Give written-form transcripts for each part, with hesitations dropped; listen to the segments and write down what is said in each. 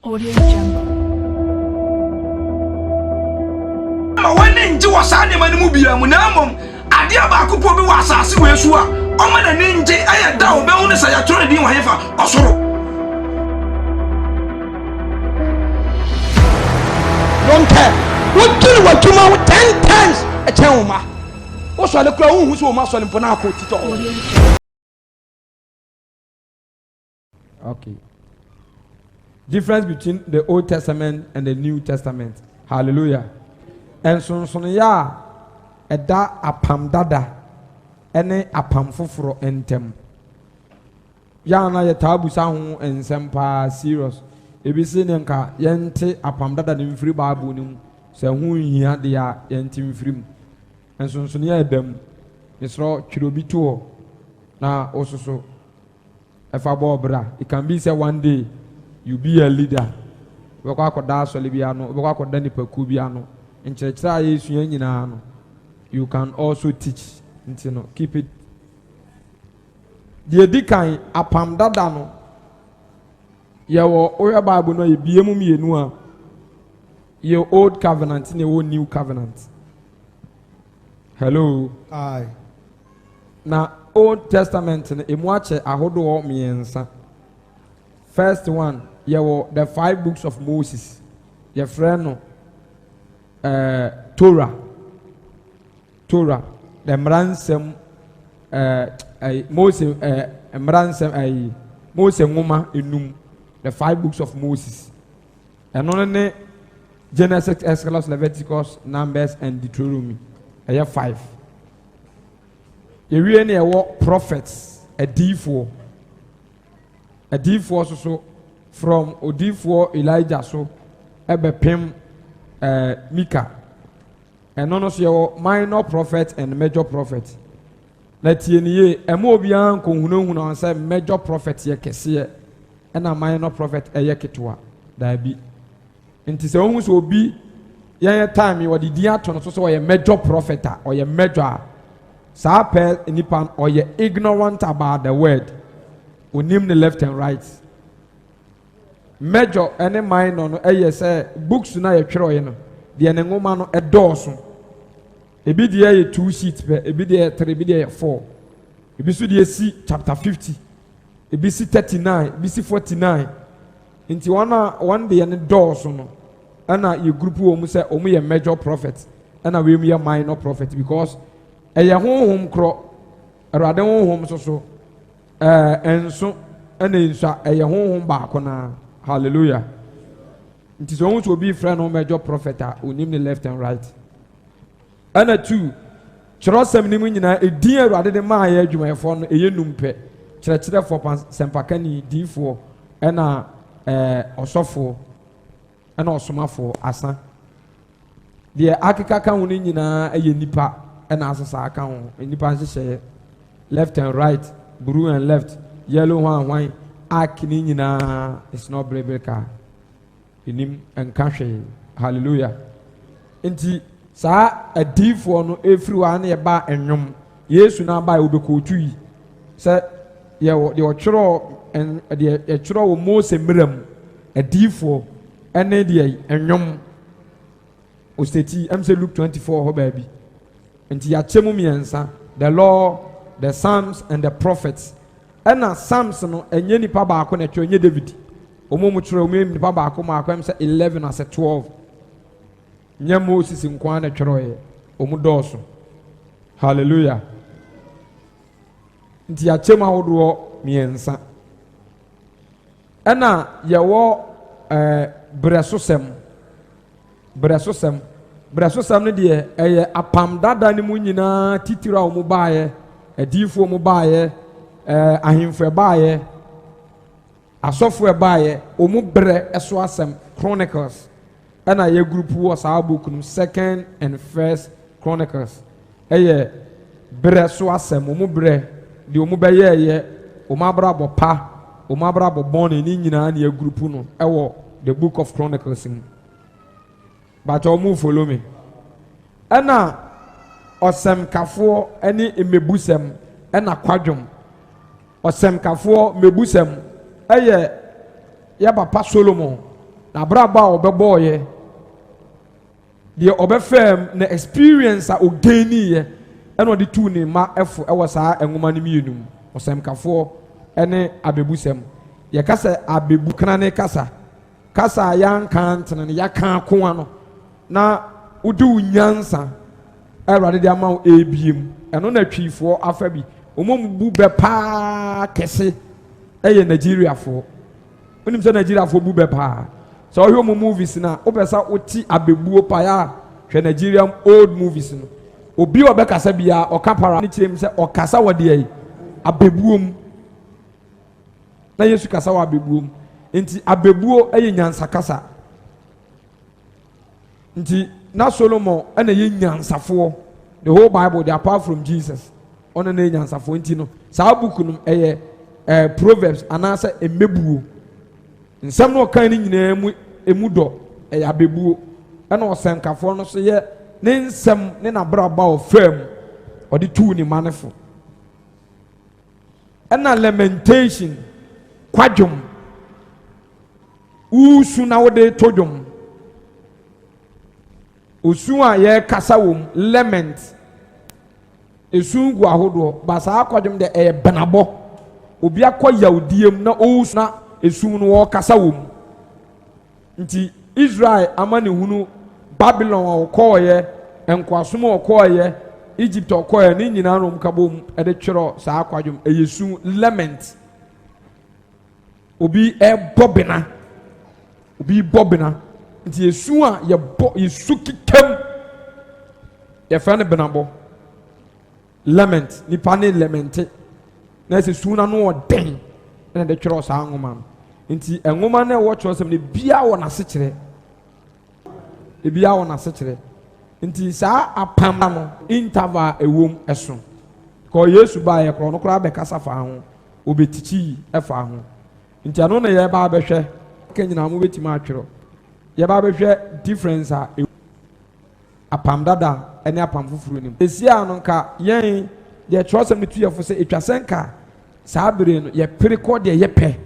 Audio Jungle. When into was animal mubia munamum, Adia Bakupo was a Siwesua, Oman and Ninja, I had down bonus I told you, whatever, also. Don't care. What do you want to know 10 times a chama? What's all the crown who's so muscle in Ponaco? Okay. Difference between the Old Testament and the New Testament. Hallelujah. And so ya eda apam dada ene apam foforo entem. Ya na ye tabu sa ho ensem pa serious. Ebi se ne nka yente apam dada ne mfiri Bible nim se ho hia de ya yente mfirim. And so ya edam. Misro twirobi to na ososo efa bobra. It can be say one day you be a leader. We kwa koda solibiano, we kwa koda ni pekubiano. In church, you can also teach. Keep it. The edikan apam dada no. Yawo oya Bible no yebiemu mienu a. Your old covenant and your new covenant. Hello. Aye. Now Old Testament in Imwache ahodo miensa. First one, yawo the 5 books of Moses. Your friend no. Torah, the Mransem, Moses, Mransem, Moses Ngoma Enum, the 5 books of Moses, and only Genesis, Exodus, Leviticus, Numbers, and Deuteronomy. I have 5. You really walk prophets, a D4 so from D4 Elijah so ebe pim. Mika, and none of your minor prophet and major prophet. Let ye a mobian kunhunu say major prophet ye kesiye, and a minor prophet a yekitua. That be. And tis almost will be ye time you are the diaton so a major prophet or a major. Sapel nipan or ye ignorant about the word. We name the left and right. Major any minor no say books na ye twero ye no de ene ngoma no edoso ebi de ye 2 sheets per ebi de 3 ebi de 4 ebi so de si chapter 50 ebi si 39 ebi si 49 nti one de ene doso no ana ye group wo mu say omu ye major prophet ana we mu ye minor prophet because eye honhom kro erade honhom so enso ana nsa eye honhom ba ko na. Hallelujah. It is almost to be friend or major prophet who name the left and right. And a 2. Chirosem Nimina, a dear rather than my age, my phone, a yenumpe. Church for Sempacani D4 and Osofo and Osomafo Asa. The Akaka Unina, a Yenipa and Asasa, a Nipa left and right, blue and left, yellow one, white. Akinina is not Brebeka. In him and Kashe. Hallelujah. Inti sa a deep one everyone a bar and yum. Yes, now by Ubeko tree. Say, your chro and a chro most a miram, a deep for an idea and yum. Osteti, I'm say Luke 24, baby. And Tiachemumiansa, the law, the Psalms, and the prophets. Ena Samson enye nipa baako na twa enye David omomu tro omu nipa baako ma akwam se 11 as 12 nya Moses nkwa na twoe omu dooso. Hallelujah. Nti achema hodo miensa ena yewo bresosem ne de eye apam dada ne mu nyina titira omu baaye adifo omu baaye ahimfo baaye asofo baaye omu bre eso asem Chronicles ana ye group wo sa book no 2nd and 1st Chronicles eye bre so asem omu bre de omu beye ye omu abrabo pa omu abrabo bon ni nyina na ye group no ewo the book of Chronicles in but omu follow me ana osem kafo ani emebusem ana kwadwom osem kafo mebusem eye ya papa Solomon na braba obeboye de obefem na experience a ogani ye eno de tu ne ma efo ewo saa enwoma ne mienum osemkafo ene abebusem ye kasa abebu kana ne kasa yanka ntene ne yaka koa no na udu nyansa awrade de ama ebiem eno na twifo afa bi omombu be pa kese eye Nigeria fo onim se Nigeria fo bu be pa so ohwe mo movies na obesa oti abebuo pa ya hwe Nigerian old movies no obi obekasa bia okapara ni kirem se okasa wode ai abebuom na Yesu kasa wa abebuom enti abebuo eye nyansa kasa nti na Solomon ena ye nyansafo the whole Bible they apart from Jesus ona na nyansafo enti no saa book no eye Proverbs anasa emebuo nsɛm no kan ni nyinaa mu emudo eye abebuo ena osenkafo no so ye ne nsɛm ne na braba o fam ɔde tu ni manefo ena lamentation kwadwom usu na wode todwom osu a ye kasa wom lament esu gu ahodo ba saa kwadwom de eye benabo obi akɔ yawdiem na osu na esu no wo kasa wom nti Israel amane hunu Babylon okoye enkwasom okoye Egypt okoye ni nyina no mkabom ede twero saa kwadwom eyesu lament obi bobina nti yesu a yesu kikem ye fa ne benabo lament ni pane lamente na se su na no oden na de twero saa ngoma nti engoma na wo twero sem ne bia wo na se kire ebia wo na se kire nti saa apam no interval ewom eso ko Yesu ba ye kro no kra be kasa fa ho obetichi efa ho nti ano na ye ba behwe kenyina mo betima atwero ye ba behwe difference a apam dada ene apam fufuru nim esia no nka yen ye trosem tu ye fo se etwasenka saa bere no ye pereko de ye pe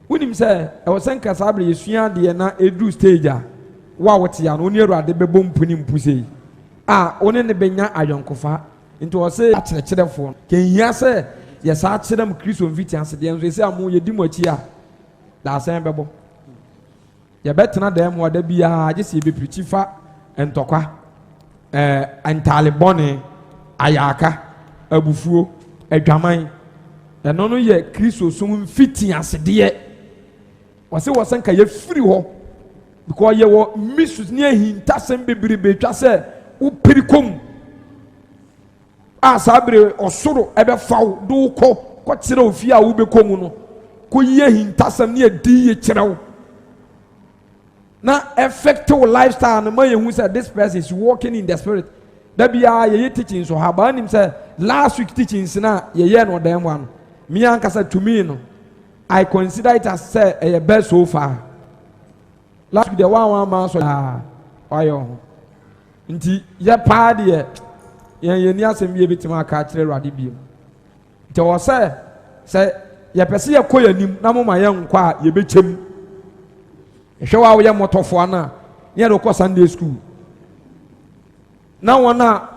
unim se e wo senka saa bere yesua de na edu stage a wa wote ya no oni Awurade bebom puni mpusei a oni ne benya ayonkofa nti wo se akyerɛkyerɛfo kenhia se ye saa kyerɛm Kristo mfiti ase de enso ese amu ye di mo achi a da asen bebo ye betena da mo da bia age se beprichi fa entokwa antalebone ayaka abufuo adwaman eno no ye Kristo so mfiti ase de wo se wo senka ye firi ho because ye wo misus ne hinta sem bebrebe twa se wo perikom a sabre osoro ebe faw do ko kyere ofi a wo bekom no ko ye hinta sem ne adi ye kyerɛw na effective lifestyle no ma ye hu say this person is walking in the spirit da bia ye teaching so haba nim say last week teachings na ye no dem one me ankasa to me no I consider it as say a best so far. Last week the one man so ayo nti ye pa de ye ni asem ye bitima ka kire Awurade biem nti wo say ye pese ye koyanim na mo ma ye nkwa ye bechem ehwe wa wo ye motofo ana ye do ko Sunday school na wona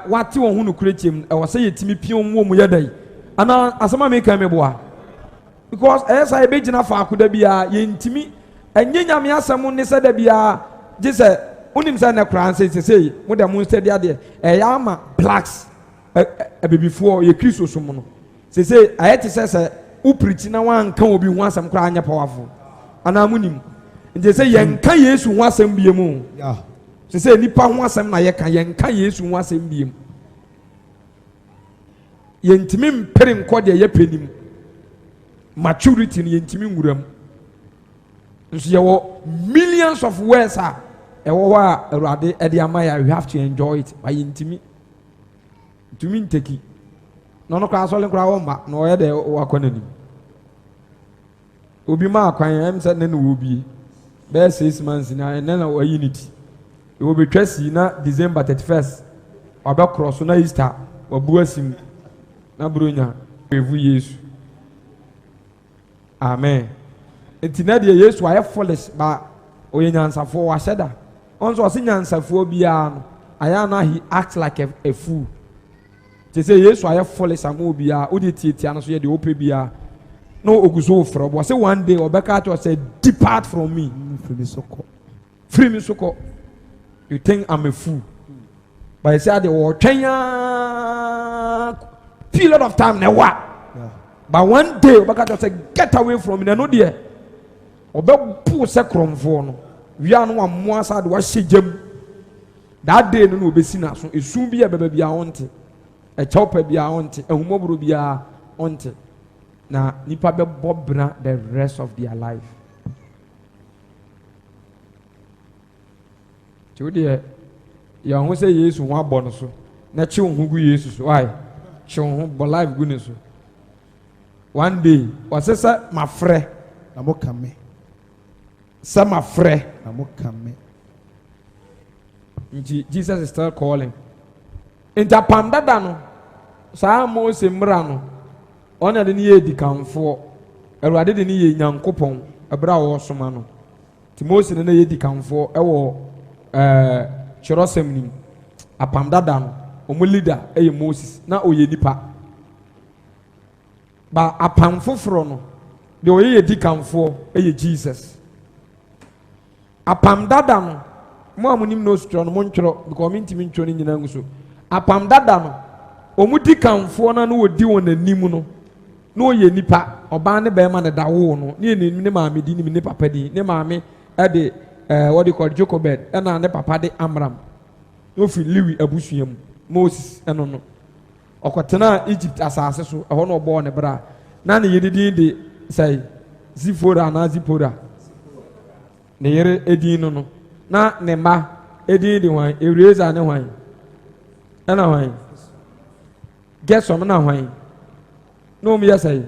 wate wo hunu kurechem e wo say ye timi pion mu ye dai ana asema me kan me boa because esa ye begina fa akoda bia ye ntimi enye nyame asem ne se da bia gise unim se na kran se mo da mo steady ade e ya ma blacks bebifo ye Kristo so mo no se ayete se uprichi na wan kan obi hu asem kra anya powerful ana munim nje se ye nka Yesu hu asem bie mu yeah se nipa hu asem na ye kan ye nka Yesu hu asem bie mu ye ntimi mpere nko de ye penim maturity ni ye ntimi nwuram nso ye wo millions of words a e wo wa Awurade e de amaya we have to enjoy it by ntimi nteki no kwa so le nkra wo mba no ye de wakwanani obi ma akwan em se ne no obi be 6 months na na wa unity e wo betwasi na December 31st oba cross na Easter wa buasim na bronya evu Yesu amen enti na de Yesu ayɛ foolish ba oye nyansafo wa hyeda on so nyansafo bia no ayana he acts like a fool. They say Yesu ayɛ foolish am obia odi tietia no so ye de ope bia no oguso fro bo say one day obeka to say depart from me. Free me soko. You think I'm a fool? But he said they were period of time now what? But one day obeka to say get away from me no there. Obe pu se kromfo no. We are no one more sad was shigem. That day no be seen as so soon be a baby auntie. A chopper be auntie, a humobro be a auntie. Now nipa be bobna the rest of their life. Judy, young who say yes, one bonus. Not you who go yes, why? Show him but life goodness. One day, was this my friend? I'm okay. Some my friend, I'm okay. Jesus is still calling. In Japan, that dano, Samo Simbrano, honor the near the camp for a rather than young coupon, a brow or somano. Timos in the camp for Chorosemni, a Pamdadan, Omu leader, Moses, na oye nipa. But a Pamfofrono, the way ye camp for Jesus. A Pamdadan. Mo amunim no strong montro because me ntimi ntwoni nyina nguso apam dada no omudi kanfo na no odi won anim no no ye nipa oba ne be ma ne dawo no ne maame di ne papa di ne maame e de what they call Jokobed e na ne papa de Amram no fi Lewi abusuam Moses eno no okotena Egypt asase so e ho no obo ne bra na ne yedidi de say Zifora na Zipora ne yere edin no na ne ma edin di wan Ereza ne wan ana wan Gersom na wan no me yasai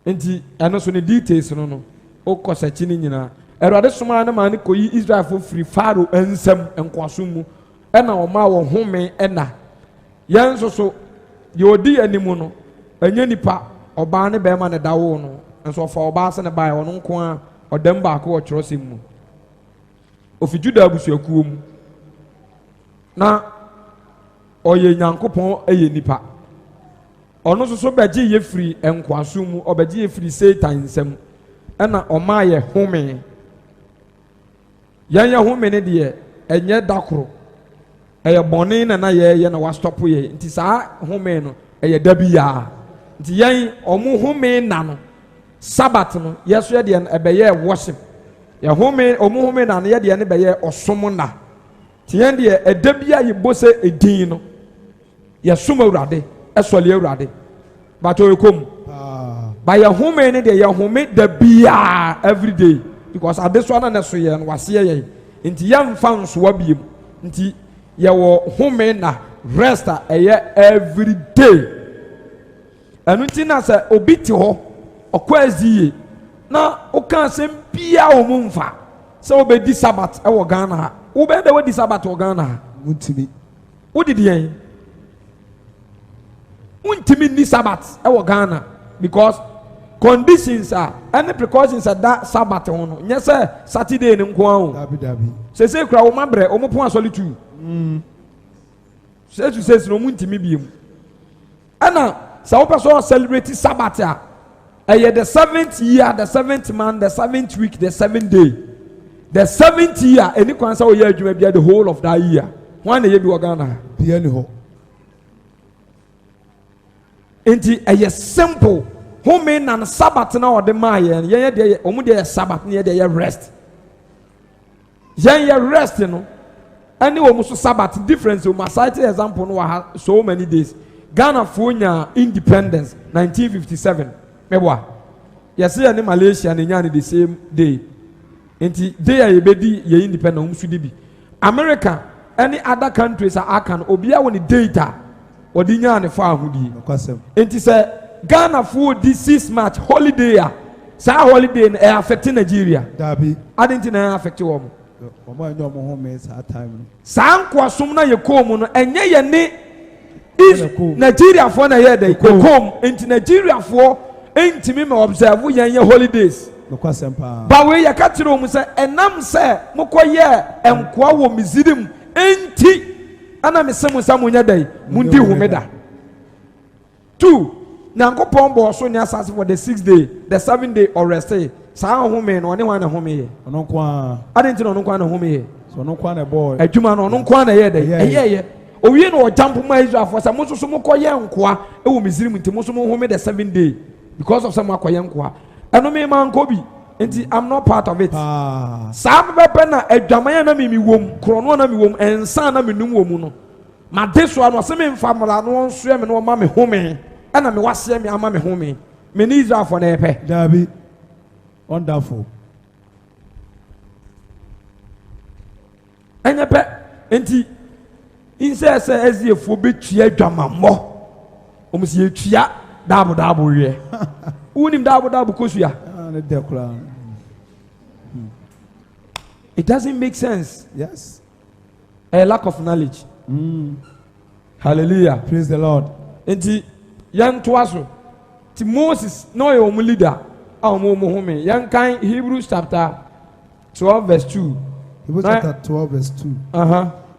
enti ano so ne details no okosachi ni nyina Erade soma na ma ne koyi Israel for free Pharaoh ensem enkwaso mu ena o ma wo home ena yanso so ye odi animu no anya nipa oba ne be ma ne dawo no enso fa oba se ne bai ono nko a odam ba ko ochrosim mu ofi Juda abusuakuo mu na oye Nyankopɔn eye nipa ono so beje ye free enkwaso mu obeje ye free Satan nsem ena oma ye home yan ye home ne de enye dakoro eye bone na ye na wa stop ye nti saa home no eye dabia nti yan omu home na no Sabbath no yeso ye de ebeye worship ya home omu home na ne de ne beye osom na tiyan de edabia ye bose edin no ya som awurade esole awurade bato ekom ba ya home ne de ya home dabia every day because adeso na ne so ye no wase ye nti ya mfa nso wabiem nti ya wo home na rest eye every day anu nti na se obi ti ho okwaziye na oka sem bia o mumfa se obedi Sabbath e wo Ghana ha wo be de wodi Sabbath wo Ghana ha muntimi wodi de untimi ni Sabbath e wo Ghana because conditions are any precautions are that Sabbath hono nya se Saturday ni nko an dabi se kra wo mabre o mo pon asolitu se no muntimi biem ana sa wo person celebrate Sabbath a the 7th year, the 7th month, the 7th week, the 7th day. The 7th year, any concern we hear you be the whole of that year. One year do Ghana. Enti a simple home and Sabbath now the Maya and yeah, they only Sabbath near the rest. Yeah, rest, you know. Any almost Sabbath difference. You must cite example no so many days. Ghana for independence 1957. Mewa yesi ya ni Malaysia ni nyani the same day enti day ya yebedi ye independent umsudi bi America any other countries are can obia woni data odi nyani fa ahudi enti se Ghana for this 6 March holiday ya sa holiday na affect Nigeria dabi adenti na affect wo mo anyo mo home sa time sa nkwa som na ye kom no enye ye ni Nigeria for na ye dey kom enti Nigeria for entimi me observe yɛn holidays ba we yɛ ka kyerɛ mu sɛ ɛnam sɛ mokɔyɛ enkoa wɔ Misrim enti ana me sɛ mo sa mo nya dai mundi homeda 2 Nyankopɔn bɔ so ne asase for the 6th day the 7th day or rest saa home no ɔne hwan na home yɛ ɔno nko a adenti no ɔno nko a na home yɛ so ɔno nko a na boy adwuma no ɔno nko a na yɛ dai ɛyɛ owie no ɔjampo ma Israelfo sɛ mo so mo kɔyɛ nkoa ɛwɔ Misrim nti mo so mo home the 7th day because of some akɔyɛ nkoa ɛno me man ko bi nti I'm not part of it saa bɛpɛ na adwaman na me wom krono na me wom ensa na me num wɔ mu no ma de so ano sɛ me mfa mra no nsoɛ me no ma me home ɛna me waseɛ me ama me home me ne Israelfo na ɛpɛ dabi wonderful ɛnyɛ pɛ nti insɛ sɛ Eziefo betua adwamammɔ ɔmo sɛ yɛtua daabo wie unim daabo kosua it doesn't make sense. Yes, a lack of knowledge. Hallelujah, praise the Lord. Enti yan toaso ti Moses no yɛ ɔmo leader a ɔmo home yan kan Hebrews chapter 12 verse 2. Hebrews chapter 12 verse 2.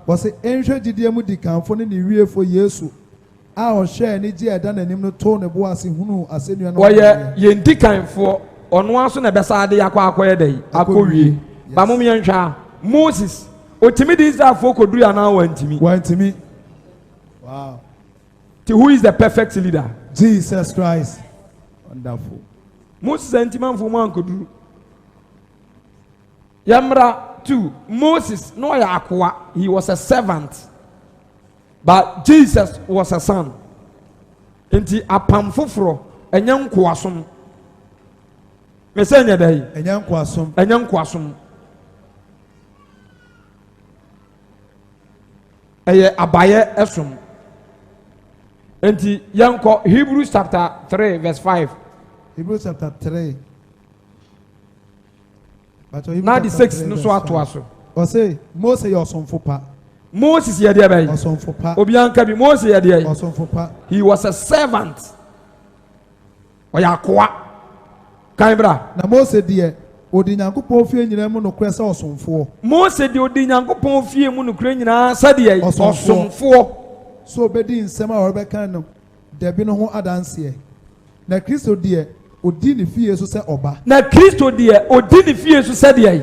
Was it ancient didiemu di kanfo ne ne wiefo Yesu a ɔhwɛ ne gye ɛda n'anim no to ne bo ase hunu asɛnnua no wɔyɛ yɛn di kanfo ɔno aso na bɛsa ade akɔyɛ dɛ akɔwie ba mo yɛn hwɛ Moses otimi di Israelfo koduru ana wantimi wow. Who is the perfect leader? Jesus Christ. Wonderful. Moses antimanfo man koduru yamra 2 Moses no ya akwa he was a servant but Jesus was a son enti apam foforo enya nkoasom me say nya dai enya nkoasom eye abaye esom enti yanko Hebrews chapter 3 verse 5. Hebrews chapter 3 na the 6 no so ato aso o say Moses yosomfo pa Moses yɛ deɛ bɛyi osomfo pa obianka bi Moses yɛ deɛ osomfo pa he was a servant ɔyɛ akoa kan bra na Moses deɛ odi Nyankopɔn fie nyina mu no kura sɛ osomfo Moses deɛ odi Nyankopɔn fie mu no kura nyina sɛ deɛ osomfo so obedi nsɛm a ɔrebɛka no dabi no ho adanseɛ na Kristo deɛ odi ne fie so sɛ ɔba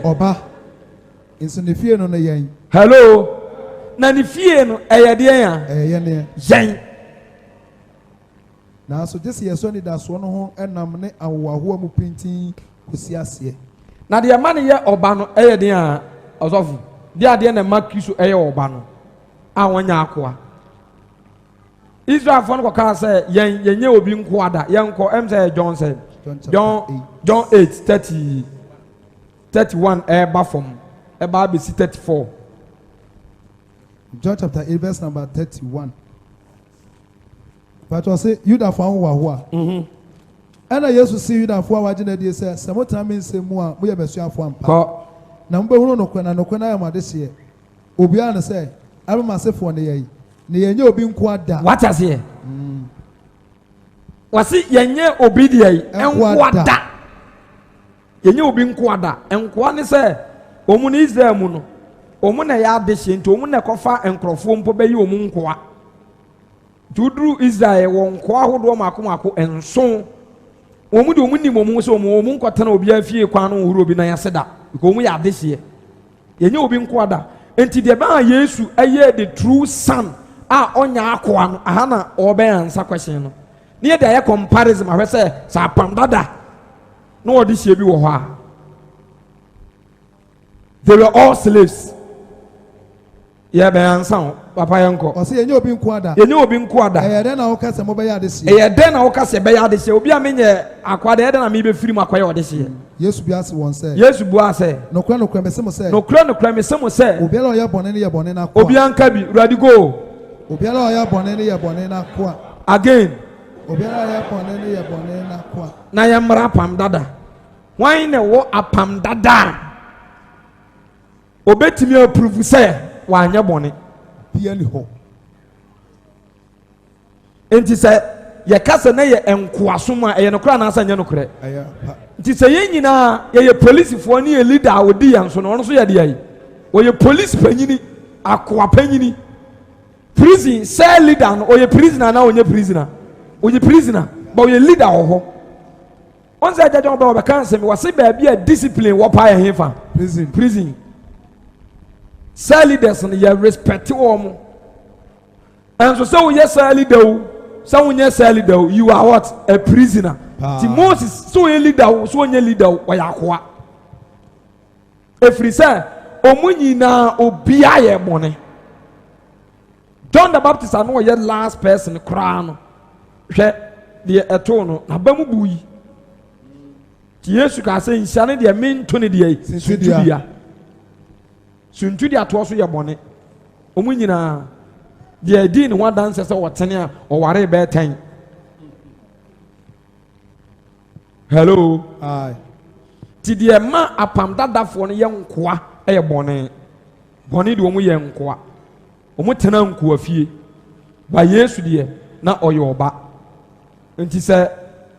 ɔba nso ne fie no yɛn hello na ne fie no ɛyɛ deɛ ya ne yɛn na so desi yɛsɔ ne da so no ho ɛnam ne awoahoa mu pintin kosi aseɛ na deɛ ma ne yɛ ɔba no ɛyɛ deɛ a ɔsɔfo deɛ adeɛ na ma Kristo ɛyɛ ɔba no a wɔnya akoa Israel fo no kɔka sɛ yɛnyɛ obi nko ada yɛnkɔ ɛm sɛ John sɛ John 8:31 ɛba fam ɛba bɛsi 34. John chapter 8 verse number 31. But I say Yuda for wa ɛna Yesu si Yuda for wa gyina die sɛ sɛ motena me nsɛm mu a moyɛ bɛsuafo ampa na mobɛhunu nokwa na nokwa na yɛ made hyeɛ obiara ne sɛ abemasefoɔ ne yɛyi ne yɛnyɛ obi nko ada what has here wasi yɛnyɛ obi deɛ nko ada yɛnyɛ obi nko ada nkoa ne sɛ ɔmo ne Israel mu no ɔmo na yɛ adehye nti ɔmo na kɔfa nkorɔfoɔ mpo bɛyɛ ɔmo nkoa tuduru Israel wɔ nkoa ahodoɔ maako nson ɔmo de ɔmo nim ɔmo sɛ ɔmo nkɔtena obi afie kwan no huru obi na yɛse da because ɔmo yɛ adehye yɛnyɛ obi nko ada enti deɛ bɛn a Yesu ɛyɛ the true son a ɔnya akoa no aha na ɔbɛn ansa question no ne yɛ de ayɛ comparison ahwɛ sɛ saa apam dada na ɔde hyɛ bi wɔ hɔ a they were all slaves yɛ bɛn ansa ho papa yɛn kɔ ɔsɛ yɛnyɛ obi nko ada ɛyɛ dɛn na woka sɛ mobɛyɛ ade hyeɛ obi a menyɛ akoa deɛ ɛdɛn na mebɛfiri mu akɔyɛ ɔde hyeɛ Yesu bi ase wɔn sɛ nokora mese mo sɛ obiara ɔyɛ bɔne ne yɛ bɔne na koa obiara nka bi ready go obiara ɔyɛ bɔne ne yɛ bɔne na koa again obiara ɔyɛ bɔne ne yɛ bɔne na koa na yɛ mmara apam dada wɔn na ɛwɔ apam dada obetumi approve sɛ wɔanyɛ bɔne bia ni hɔ enti sɛ ye kasa na ye enkoasom a ye no kra na asa nye no kre nti sɛ ye nyina ye police fo ne ye leader a odi yan so no ɔno so ye de ayi oye police panyini akoa panyini prison cell leader no oye prisoner na onye prisoner oye prisoner but oye leader ho on say jajon ba kan se me wase ba bia discipline wo pa ye hefa prison cell leaders no ye respect wo mo and so oye cell leader o so onye cell leader you are what a prisoner ti Moses so oye leader so onye leader o ya akoa efri say omunyina obia ye bone John the Baptist ano ye last person kra no hwe de eto no na ba mu buyi ti Yesu ka say nsia ne de mento ne de suntudia to so ye bone omunyina de di ne wadan se wotene a oware be 10 hello aye ti de ma apam dadafo no ye nkoa eye bone de omu ye nkoa omu tena nkoa fie ba Yesu de na oye oba nti se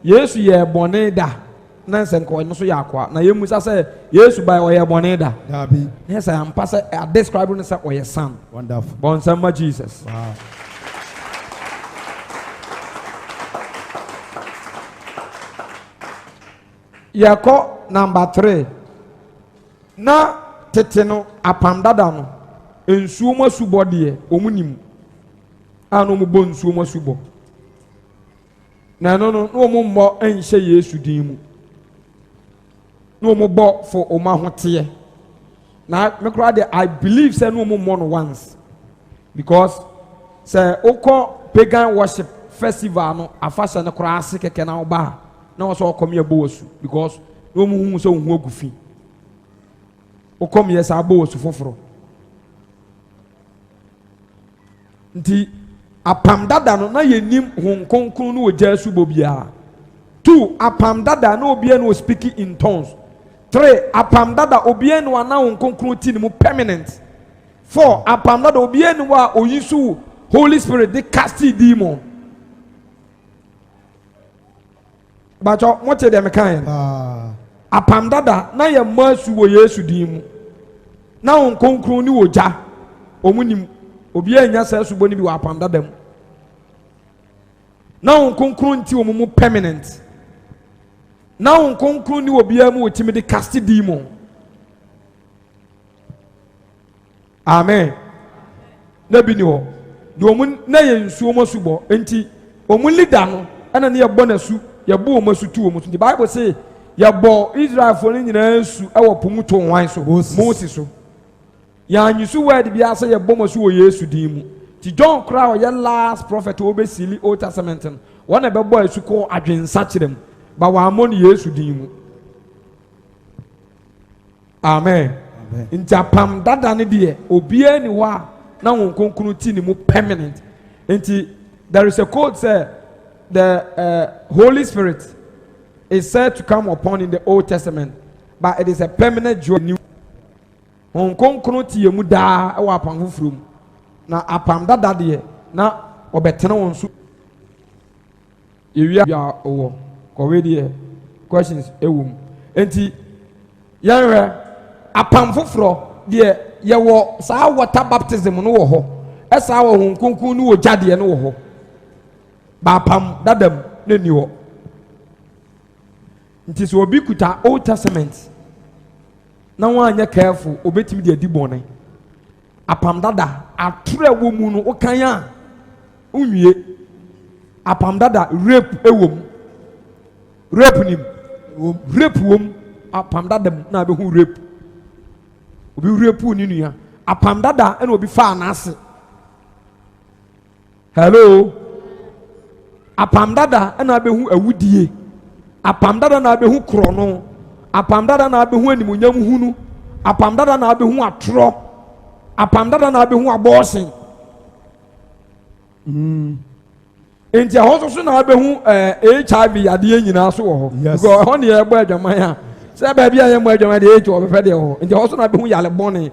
Yesu ye bone da na se nkoa no so ye akoa na yemu sa Yesu ba oye bone da dabi na se ampa se a describe no se oye son wonderful bon sama Jesus wow yako number 3 na tete no apam dada no ensuo mo subo de omunim ano mo bo nsuo mo subo na no mo mmo enhye Yesu din mu no mo bo for o ma hote na me kra de I believe say no mo no once because say okọ pagan worship festival no afasha ne kra ase keke na oba na wo so okom ye bo wasu because no mo hu so hu agufi okom ye sa bo wasu foforo nti apam dada no na yenim hon konkon no ogya subo bia 2 apam dada na obia no speaking in tongues 3 apam dada obia no ana hon konkon ti ni mu permanent 4 apam dada obia no wa oyisu Holy Spirit the casting demon bacho moche de mekan apam dada na ye masu wo Yesu din mu na hon konkon ni ogya omunim obi anya sa subo ni bi wa apam dada mu na hon konkon ti omumu permanent na hon konkon ni obi amu otimi de cast demon amen na bi ni ho do omun na ye nsuo mo subo enti omun leader no ana ne ye bo na su ye bo o masu tu o mutu the Bible say ye bo Israel fo ni nyina su e wo pomu to wan so Moses so ya nyusu word bi asa ye bo masu o Yesu din mu ti John kra o ye last prophet o be sili Old Testament no wona be bo asu ko adwensa kirem ba wa mo ni Yesu din mu amen nti apam dada ne de obi ani wa na won konkunu ti ni mu permanent nti there is a quote say the Holy Spirit is said to come upon in the Old Testament but it is a permanent joy new won konkunu ti yemu da e wa apam fufrum na apam dada de na obetena won so ewia ya owo kowe de questions ewum enti yanwe apam fufuro de ye wo sa water baptism no wo ho esa wo hon konkun no wo jade no wo ho ba apam dadam na ni ho nti so obi kuta Old Testament na wa anya careful obetimi de adi bone apam dada ature wo mu no okan a unwie apam dada rape ewom rape nim rape wom apam dada na be hu rape obi rape ni nua apam dada na obi fa na ase hello apam dada na be hu awudie apam dada na be hu krono apam dada na be hu animunyam hunu apam dada na be hu atro apam dada na be hu abortion enti ahoso so na be hu HIV yade nyina so wo ho go ho ne e gba adwaman a se ba bia ye mo adwaman de echo obefe de ho enti ahoso na be hu yale bone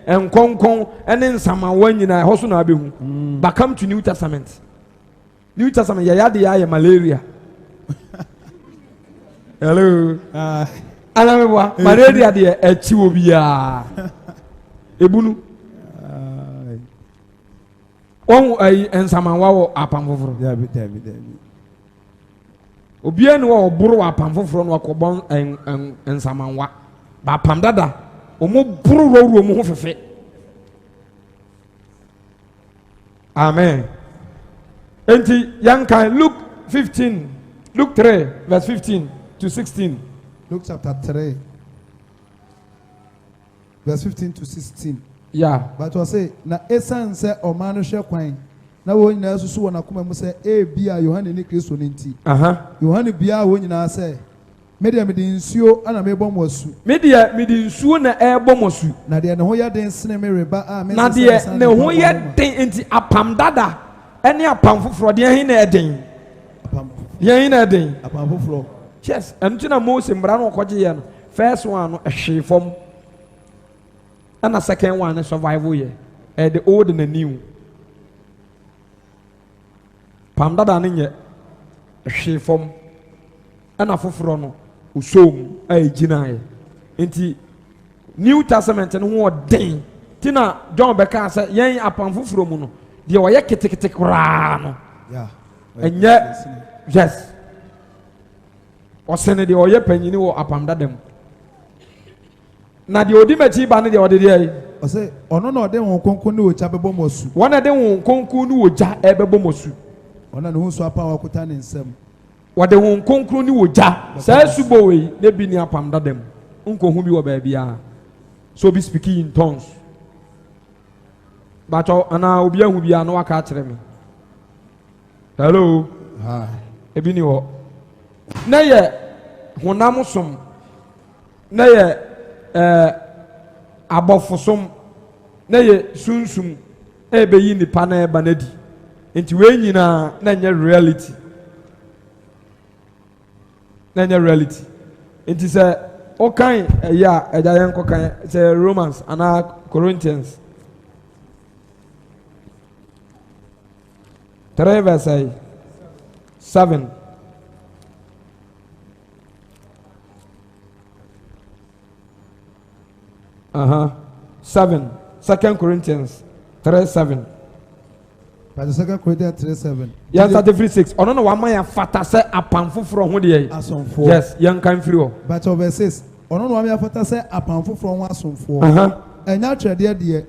enkonkon ene nsama wa nyina ahoso na be hu ba come to New Testament New Testament ya malaria. Hello. Anamwa malaria de echi obia. Ebunu. On ai ensamanwa wo apam foforo. Dabi. Obia ni wo buru apam foforo no akobon ensamanwa. Ba pam dada. Omo buru ro mu ho fefe. Amen. Enti yankan Luke 15, Luke 3 verse 15 to 16. Luke chapter 3 verse 15 to 16. Yeah. But was say na esan se o man hwe kwan na wo nyina susu wona koma mu se e bia Yohane ni Kristo ni nti. Yohane bia wo nyina se media mede nsuo ana mebɔ mo asu. Media mede nsuo na ɛbɔ mo asu. Na de ne ho yɛ den sene me reba a me. Na de ne ho yɛ den enti apam dada ɛne apam foforo de hin na ɛden. Apam. Yɛn na ɛden. Apam foforo. Yes, ɛnti na Moses mbra no kɔgye yɛ no. First one no ɛhwe fam. And the second one is survival year. The old and the new. Pamda daninye she form and a fofrono usum a jinae. Inti New Testament and who are ding. Tina John Becker said, Yang upon fofromuno. The Oyakitikitik rano. Yeah. And yet, yes. Or send the Oyapen or upon them. Na de odimachi ba ne de ode de ai o se ono na ode won konkon ne ocha bebo mosu wona de won konkon ne oja e bebo mosu ona ne hunso apa wakuta ne nsam wode won konkon ne oja sa subo we ne bi ni apam dadam nko hu bi wo ba bia so be speaking in tongues but ana obi ahu bia no waka kire me hello hi e bi ni ho na ye honam som na ye abofosom na ye sunsum ebe yi nipa na eba na di enti we nyina na nya reality enti se o kan ya eja yen ko kan se Romans ana Corinthians 3 verse 7. Seven. 2 Corinthians 3:7. But the 2 Corinthians 3:7. Yes, 36. Oh no, one man fata say apam foforo ho de asomfo. Yes, yan kan free o. But over 6. Oh no, one man fata say apam foforo ho asomfo. Enya twede de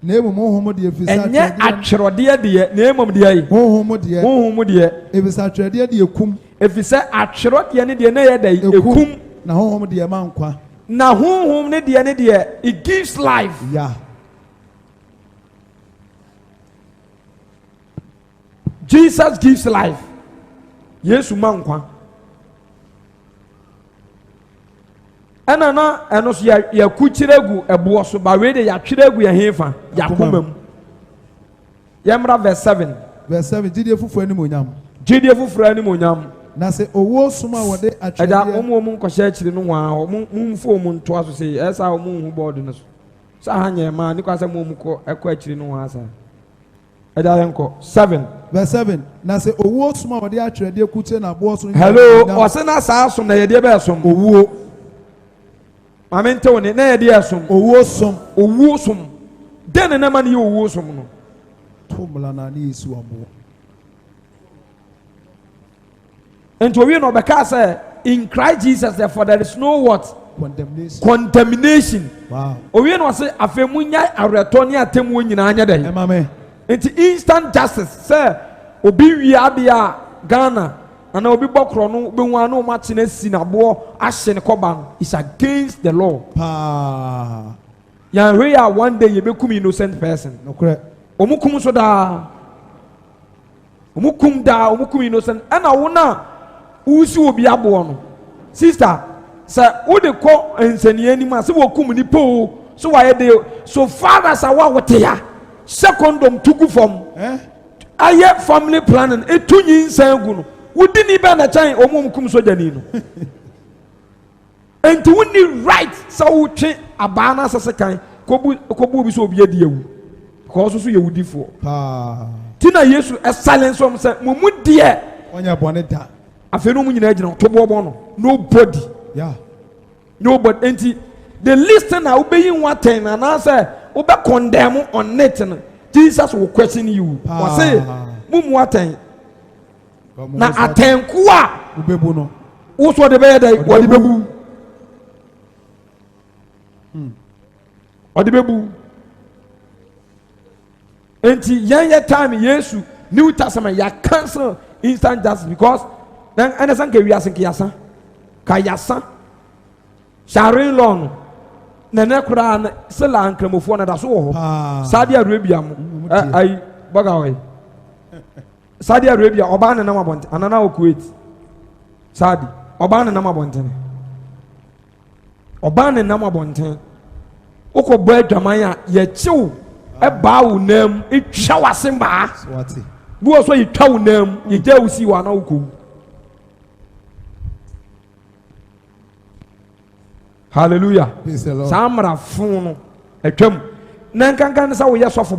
na emu honhom de efisa twede. Enya atwerode de na emu de ai. Honhom de. Efisa twede de ekum. Efisa atwerode ne de na ye da ekum. Na honhom de ma nkwa. Na honhom ne de it gives life. Yeah. Jesus gives life. Yesu mankwa. Ana eno so ya kuchiregu ebo so ba we de ya twiregu ya hefa ya komam. Yemra verse 7. Verse 7 Jide fufuru ani monyam. Na se owo suma wode atwede. Ada omo nkɔhye akiri no wa mumfo omo nto aso se esa omo hu board no so. Sa hanye ma ni kwase mo mukɔ ekɔ akiri no wa asa. Ada yenko 7. Verse 7. Na se owo suma wode atwede kuche na bo so. Hello, ɔse na sa aso na yede be som. Owo. Mamente woni na yede asom. Owo som. Den na ma ne owo som no. Tumla na ni Yesu abo. And to we know because in Christ Jesus, therefore there is no what? Condemnation. Wow. We know say afemunya aretoni atemu nyina anya dey. Amen. It's instant justice. Say obi wi abia Ghana ana obi bokro no be wan no match na si na bo ahye ne koba is against the law. Pa. Ya we are one day you become innocent person. No correct. Omukum so da. Omukum innocent. Ana wona usi obi abo no sister sa wo de ko ensani anima se wo kum ni po so wa de so father sa wa wote ya secondum tugu form aye family planning etunyi nsan gu no wodi ni ba na chan omum kum so jani no enti woni right sa wo twe aba na sese kan kobu bi so obi adi ewu ko so so yewudi fo tina yesu a silence om say mumu de onya bone da afei no mu nyina agina to bobo no nobody yeah nobody enti the listener obeyi waten na say obe condemn on it no Jesus will question you o say mumu waten na atenku a ubebu no wo so de be dey wo de bebu o de bebu enti yan time yesu New Testament ya cancel instant justice because then understand ke wiase ke yasa ka yasa sharing law na ne kura na sela ankramofo na da so wo Saudi Arabia mo ai bagawe Saudi Arabia oba na nam abonte anana o Kuwait Saudi oba na nam abonte oba na nam abonte okobọ adwaman a ye chiw e ba wo nam e twa wase mba swati bu so ye twa wo nam ye ja usi wa na uko hallelujah samra fun no etwam na nkankan sa wo ye sofo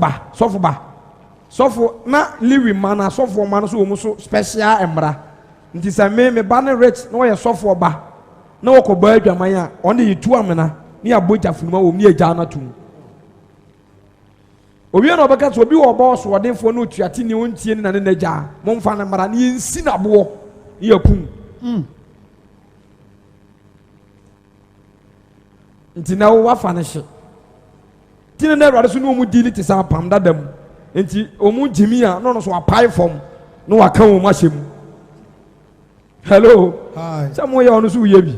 na liwi mana sofo man so wo mu so special emra nti sa me ba ne rich na wo ye sofo ba na wo ko ba adwaman a on de yitu amena ni aboja funuma wo ni eja na tum obi na obeka so obi wo boss wodenfo no tuate ni wontie ni na ne naja momfa na mara ni ensi na bo ni yakum nti na wo wafa ne hye tine na awrade so no mu dili te sa pam dadam nti omu jimi a no so apai fom no waka wo ma hyem hello hi samo ya ono so ye bi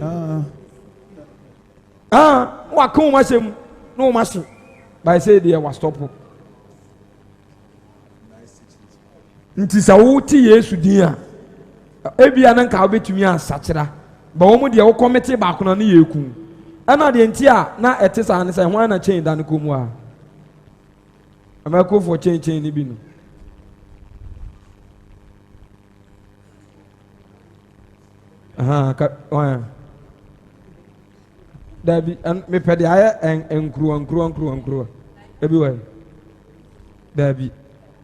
waka wo ma hyem no ma hye by say they was stop nti sa wo ti Yesu din a ebia na nka obetumi asakira ba wo mu de wo komete ba kono na yeku ana de nti a na etisa ne say hwan na chain dan ko mu a amako for chain ni bi no ka dabi me pede aya enkru ebi wa dabi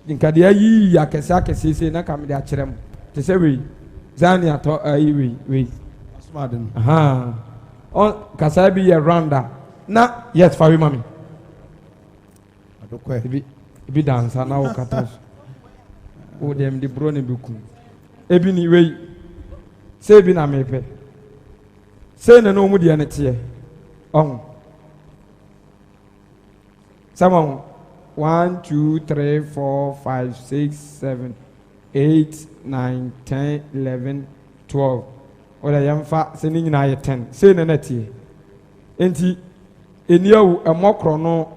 nka de ayi akese se na kam de a kyerem te se we zani ato ayi we asmaden on kasabi ye randa na yes for we mami adokwe ebi dansa na o katos o dem de bro ne beku ebi ni we se bi na mepe se na no mu de ne tie on someone 1 2 3 4 5 6 7 8 9 10 11 12 ola yamfa se ni nyina ye 10 se na natie enti eniawu emokro no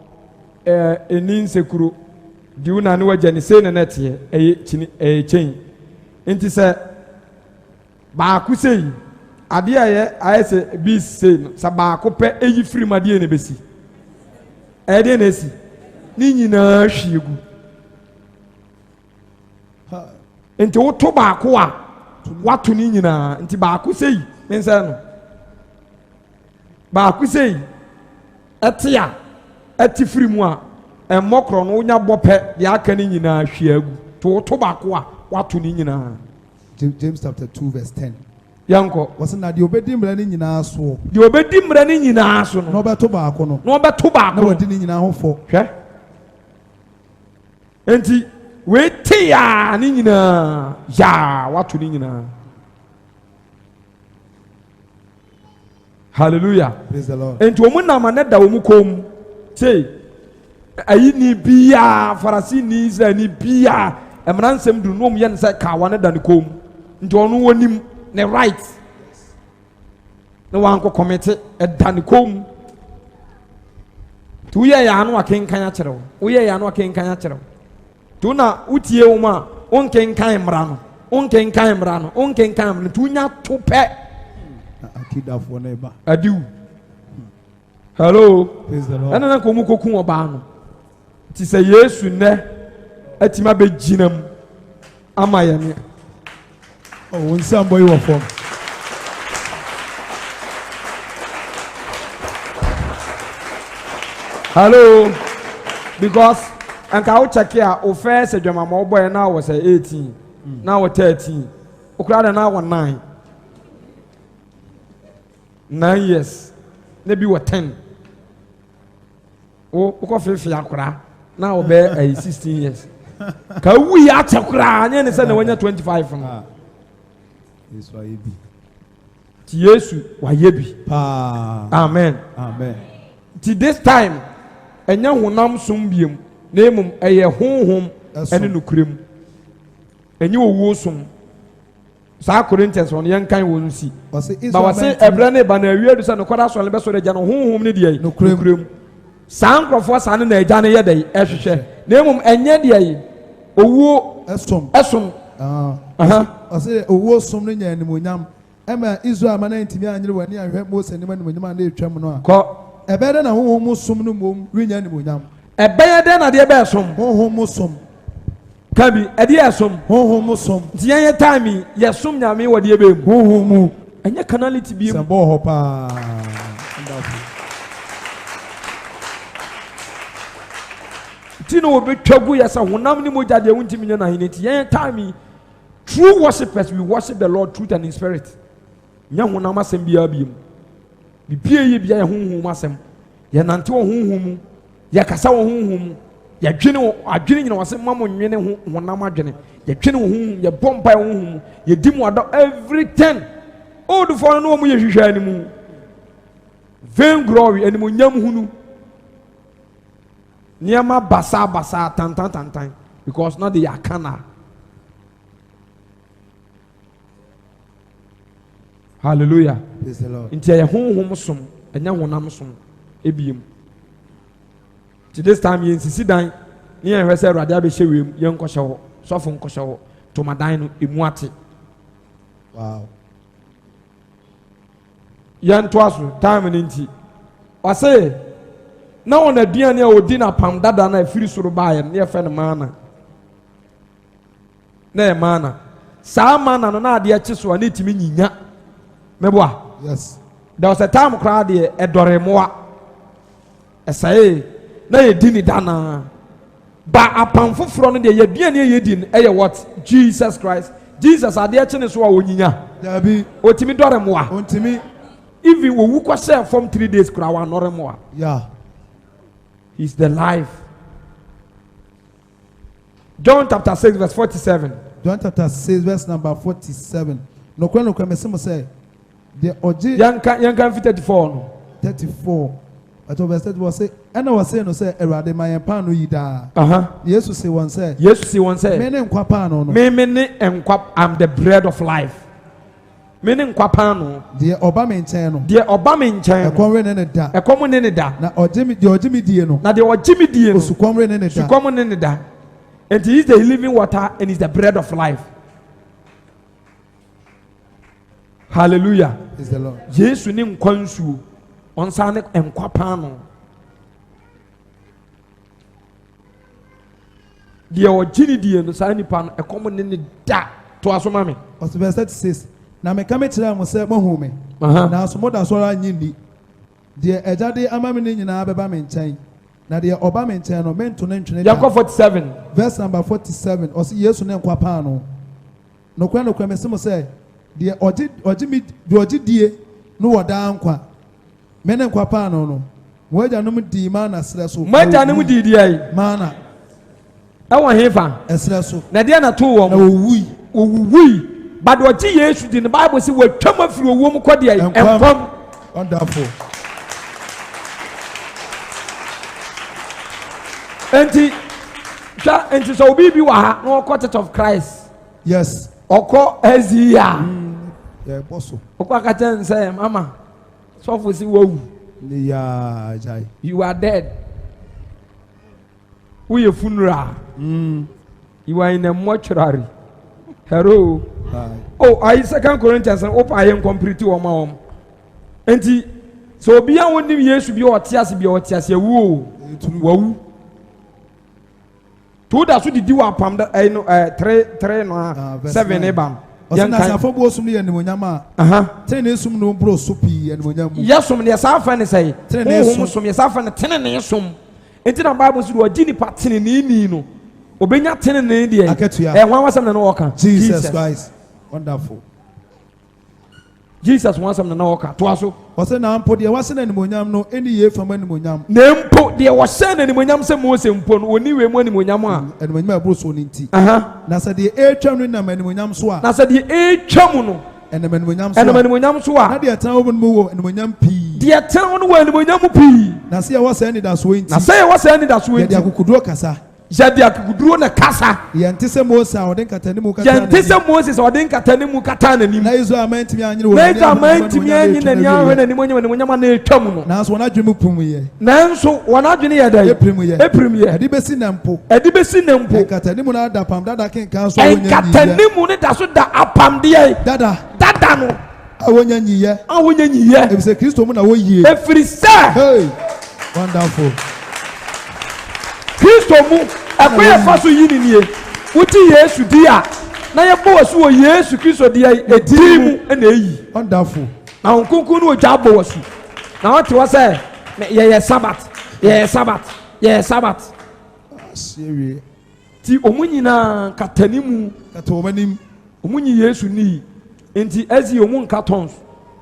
eni nsekuro diu na ne waja ni se na natie chini chen enti se ba ku sei ade aye ayese bi sei no sa ba ko pe eyi firi made ne besi ede na esi ni nyina hwiegu enti wo to ba ko a watu ni nyina nti ba ku sei mensa no ba ku sei etia eti firi mu a emokro no nya bope de aka ni nyina hwiegu to ba ko a watu ni nyina James chapter 2 verse 10 yanko wasa na de obedi mra ni nyina so de obedi mra ni nyina so no obeto ba ko no no obeto ba ko na wadi ni nyina ho fo hwe enti we tia ni nyina ya watu ni nyina hallelujah praise the Lord enti omu na ma ne da omu kom sei ayi ni bia farasi ni Israel ni bia emransem du no omu ye ne se ka wa ne da ne kom nti onu wonim ne right ne wanko komete da ne kom tu ye ya anu akenkan a kyerɛw wo ye ya anu akenkan a kyerɛw tu na utie wo ma onkenkan mra no onkenkan tu nya to pɛ akida fo na ba adiu hello praise the Lord ana na ko mu kokun oba no ti sɛ Yesu nɛ atima be ginam ama ye ne oh nsam boy wo fo hello because And I check here, o first a German boy now was 18, now 13. O crowd now 9. 9 years. Maybe what 10. O coffee fiacra. Now be 16 years. Ka we at akra, anya say na when 25 no. Yes, why be. Ti Yesu wa yebi. Amen. Amen. Ti this time enya honam som biem. Na emum eye honhom ene nukrem. Enye owo som. Sa Corinthians on yen kan won si. Ba wase ebra na ba na awie say no kwada so le be so de ja no honhom ne de nukrem. Sa nkrofo sa ne na eja ne ye de ehwehwe. Na emum enye de yi owo esom. Ose owo som ne nya animonyam. Ema Israel man ntimi anyere wani ahwe Mose ne animonyam na etwam no a. Ko ebere na honhom som no mom rinya animonyam. Ebeye de na de be som. Honhom som. Kabi edi esom. Honhom som. Tie ye time ye som nyame wo de be mu. Honhom. Enye canality bi. Sembo ho pa. Tino obi twagu yesa honam ni moja de wuntimi nya na hineti ye time true worshipers we worship the Lord truth and in spirit nya honam asem bia biem bibie ye bia ye honhom asem ye nante wo honhom ye kasa wo honhom ye dwene adwene nyina wase mamo nwene honam adwene ye dwene wo honhom ye bompa wo honhom ye di mu ado everything old for no mu ye hwehwa animu vain glory animu nyam hunu Niama basa tantan because not the yakana. Hallelujah. Praise the Lord. Into your home som and young one som ebiem. To this time you insist down near her said Radabi Shewim, young Koshaw, Sofon Koshaw, to Madino Imuati. Wow. Yan twasu time and inti. I say now on a DNA or dinner pam dada na free suru buy near friend mana. Ne mana. Sa mana no na de achiso ani timi nyinya. Meboa. Yes. There was a time crowd there edoremoa. Esae na ye dini dana. Ba apam foforo no de ye DNA ye din e what? Jesus Christ. Jesus ade achi ne so a onyinya. Dabi. Otimi doremoa. Ontimi. Even we wu kwase from 3 days kra wa noremoa. Yeah. He's the life. John chapter 6 verse 47. John chapter 6 verse number 47. No kwen me say the oji yankan fit 34 no. 34. But verse 30 was say and I was saying no say erade my pan no yida. Jesus say one say. Jesus say one say. Me ne nkwa pan no. Me ne nkwa I'm the bread of life. Me ne nkwa pan no. De oba me nchen no. De oba me nchen. Ekomre ne da. Ekomo ne da. Na oji mi die no. Na de oji mi die no. Osukomre ne da. Sukomo ne da. And he is the living water and is the bread of life. Hallelujah. Praise the Lord. Jesus ni nkwa nsuo. Onsa ne nkwa pan no. De oji ni die no sa ni pan ekomo ne da. To asoma me. Verse 36. Na me kame kire am se mo hu me. Na so moda so ra nyini. De ejade amame ne nyina beba me nchen. Na de oba me nchen no mento ne ntwene. Jacob 47. Verse number 47. Osi Yesu ne nkwa pa no. No kwa me se mo se de oji die no woda nkwa. Me ne nkwa pa no. Mo agya no di mana sere so. Mo agya no di di ai. Mana. Ewo hefa. Esere so. Na de na to wo. Na owui. Owui. But what Jesus did in the Bible say we come through a woman called the and wonderful. And so be no quarter of Christ. Yes. Oko Ezia. Yeah, bosso. Oko Katan say, Mama, so for see wo. Yeah, Jai. You are dead. We a funeral. You are in a mortuary. Hello. Oh, I 2 Corinthians and open I am complete to my enti so be a woni Yesu bi otiase bi otiase wu wu to da so didi wa pam da 3 no 7 e bam yan kan afo bo sum ne animonyam a ten ne sum no bro so pi animonyam yesum ne sa fa ne sai ho sum ye sa fa ne ten ne sum enti na Bible so do gini patene ni no obenya tene ne de wan wasam na woka Jesus Christ. Wonderful. Jesus wasam na woka to aso ose na ampo de wase na nimonyam no eni ye fama nimonyam na mpo de wose na nimonyam se Mose mpo no oni we mu nimonyam a nimonyam aburo so ni nti na se de etwa no na nimonyam so a na se de etwa mu no nimonyam so a na de tan wo mu wo nimonyam pi de tan wo wo nimonyam pi na se ye wase ni da so nti na se ye wase ni da so nti de akukuduro kasa jadi akuduro na kasa yente se Mose a odin katani mu kata yente se Moses odin katani mu kata na nim na Israel amantimi anyire wo na Israel amantimi anyi na nia hwe na nim onyama na etwa mu no na so na dwemu pum ye na nso wana dwene ye dai eprim ye edi besi na mpo katani mu na da pam dada ken kan so wonya ni katani mu ne da so da apam de ye dada no awonya nyiye ebise Kristo mu na wo yie efiri sa hey wonderful Kristo mu akoya faso yini nie wuti Yesu dia na ye bo wasu wo Yesu Kristo dia edimu na eyi wonderful na onkunkun no oja bo wasu na wate wa say ye Sabbath sewe ti omunyina katanimu katomanim omunyi Yesu ni enti ezi omun cartons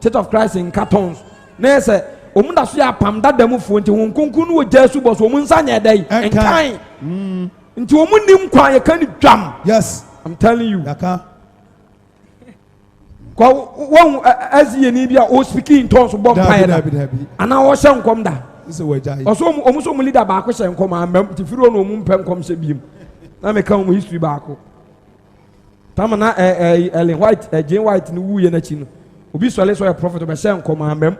Church of Christ in cartons na ese omunda so ya pam dadamu fo nti honkonkun no oja su bo so omun sanya dai enkan nti omun nim kwa ye kan dwam yes I'm telling you yaka kwa won azie ni bia o speaking in tongues bo mpae da ana wo hye nkom da ise wajai oso omuso mu leader ba ko hye nkom amam nti firo no omun pem nkom hye biem na me kan mu history ba ko tamana Ellen White Jane White ni wuye na chi no obi sole so prophet be hye nkom amam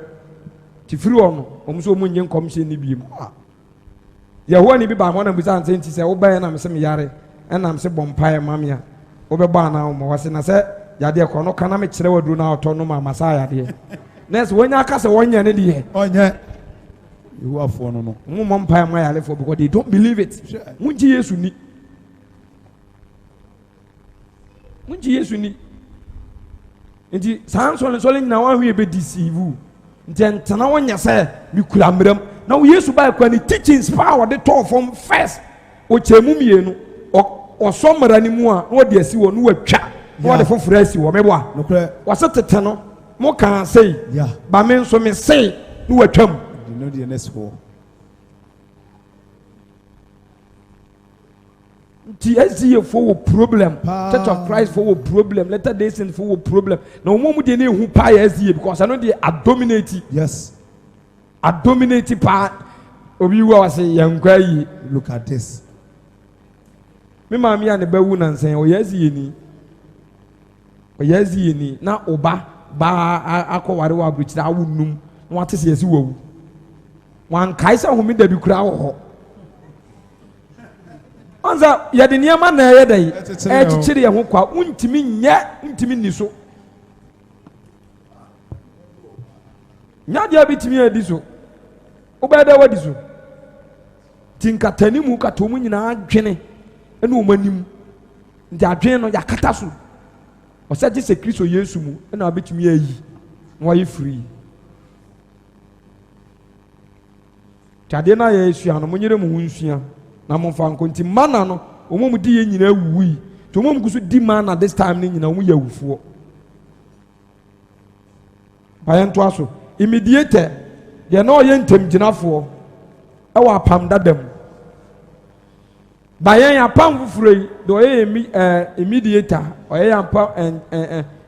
ti firi ono omuso mu nye nkom hye ni biem Yehowa ni bi ba ho na busa nse nti se wo ban na me se me yare na me se bompae mamia wo be ba na wo mo wase na se yade ko no kana me kire waduru na oto no ma masa yade nes wonya aka se wonya ne de onye Yehowa fo no mu mompae ma yale for because they don't believe it munji Yesu ni nti sanso so le nyina wa hwe be deceive nti ntana wonya se mi kula mram na wo Yesu ba kwa ni teachings power de to from first o chemu mienu o somara ni mu a no de asi wo no watwa no de foforo asi wo mebo a wo se tete no mo kan sei ba me nso me sei no watwam no de next for ti asi for problem Church of Christ for problem Latter Day Saints for problem na wo mu de ne hu pa ya asi because I know they are dominating yes a dominating part obi wa say yankwa yi look at this me maami ane bawu na nsen o yazi yeni na oba ba akọware wa abuchira awunum na wate se yesi wawu wan kaisa humi da bi kura wo anza ya de niama na ya dai chichiri ya ho kwa untimi ni so nyadia bitimi adi so obeda wadi so tinkatani mu katomu nyina adwene ene omanim ndi adwene no yakata so osaje se Kristo Yesu mu ene abetumi ayi no ayi free tade na ya Yesu ano monyere mu hunsua na momfa nkonti mana no omom di ye nyina wuyi to omom gusu di mana this time ni nyina omu yawufo bayan to aso immediate de na oye ntem ginafo e wa pam dadam bayan apam fufurei de oye immediate oye apam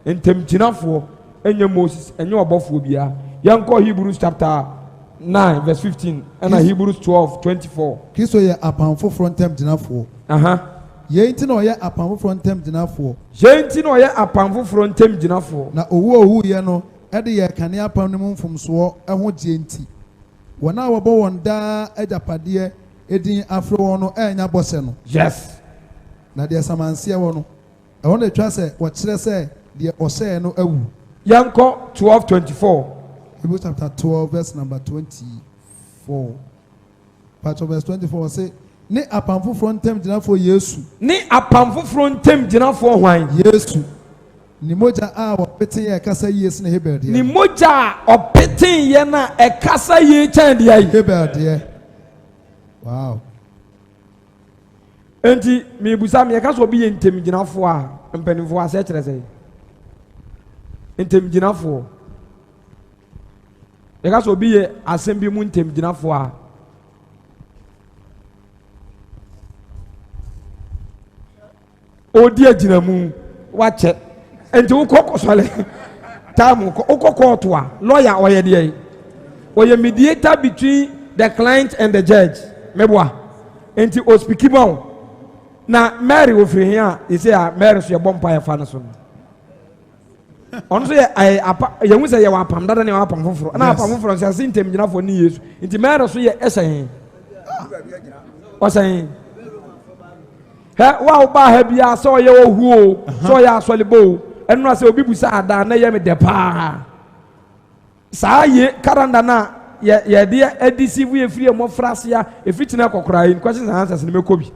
ntem ginafo enye Moses enye obofo bia yanko Hebrews chapter 9 verse 15 and Hebrews 12:24 Kristo ye apam fufuro ntem ginafo ye nti na oye apam fufuro ntem ginafo na owu ye no ede ye kane apam no mfomso ho die nti wona wobo wonda ajapade edin afro wono enya bose no yes na de samanse wono e wona twa se wo kire se de ose no awu yanko 12:24 Hebrews chapter 12 verse number 24 part of verse 24 say ni apam fufuro ntem ginafo hwan Yesu ni moja a opeten ye kasa yes na Hebel de ni moja a opeten ye na e kasa ye chan de ai Hebel de Wow. Enti me busa me ka so bi ye ntem ginafo a mpanimfo ase kyerɛ sɛ ntem ginafo me ka so bi ye asɛm bi mu ntem ginafo a odi agina mu wakyɛ enti wo kɔ kɔsɔle time wo kɔ court a lawyer ɔyɛ deɛ ɔyɛ mediator between the client and the judge meboa enti o speak about na Mary ofiri here he say Mary so ye bɔ mpa ye fa no so ɔno so ye apa ye hu sɛ ye wa apam dada ne wa apam foforo na apam foforo sɛ asintem gyinafo ne Yesu enti Mary so ye ɛsɛn ɔsɛn wa ba ha bia sɛ ɔyɛ ohuo sɛ ɔyɛ asɔlebo ɛno na sɛ obi busa ada na ye me de pa saa ye karanda na ye de adisivu ye firi mo frasia efitina kokora in questions and answers ne mekobi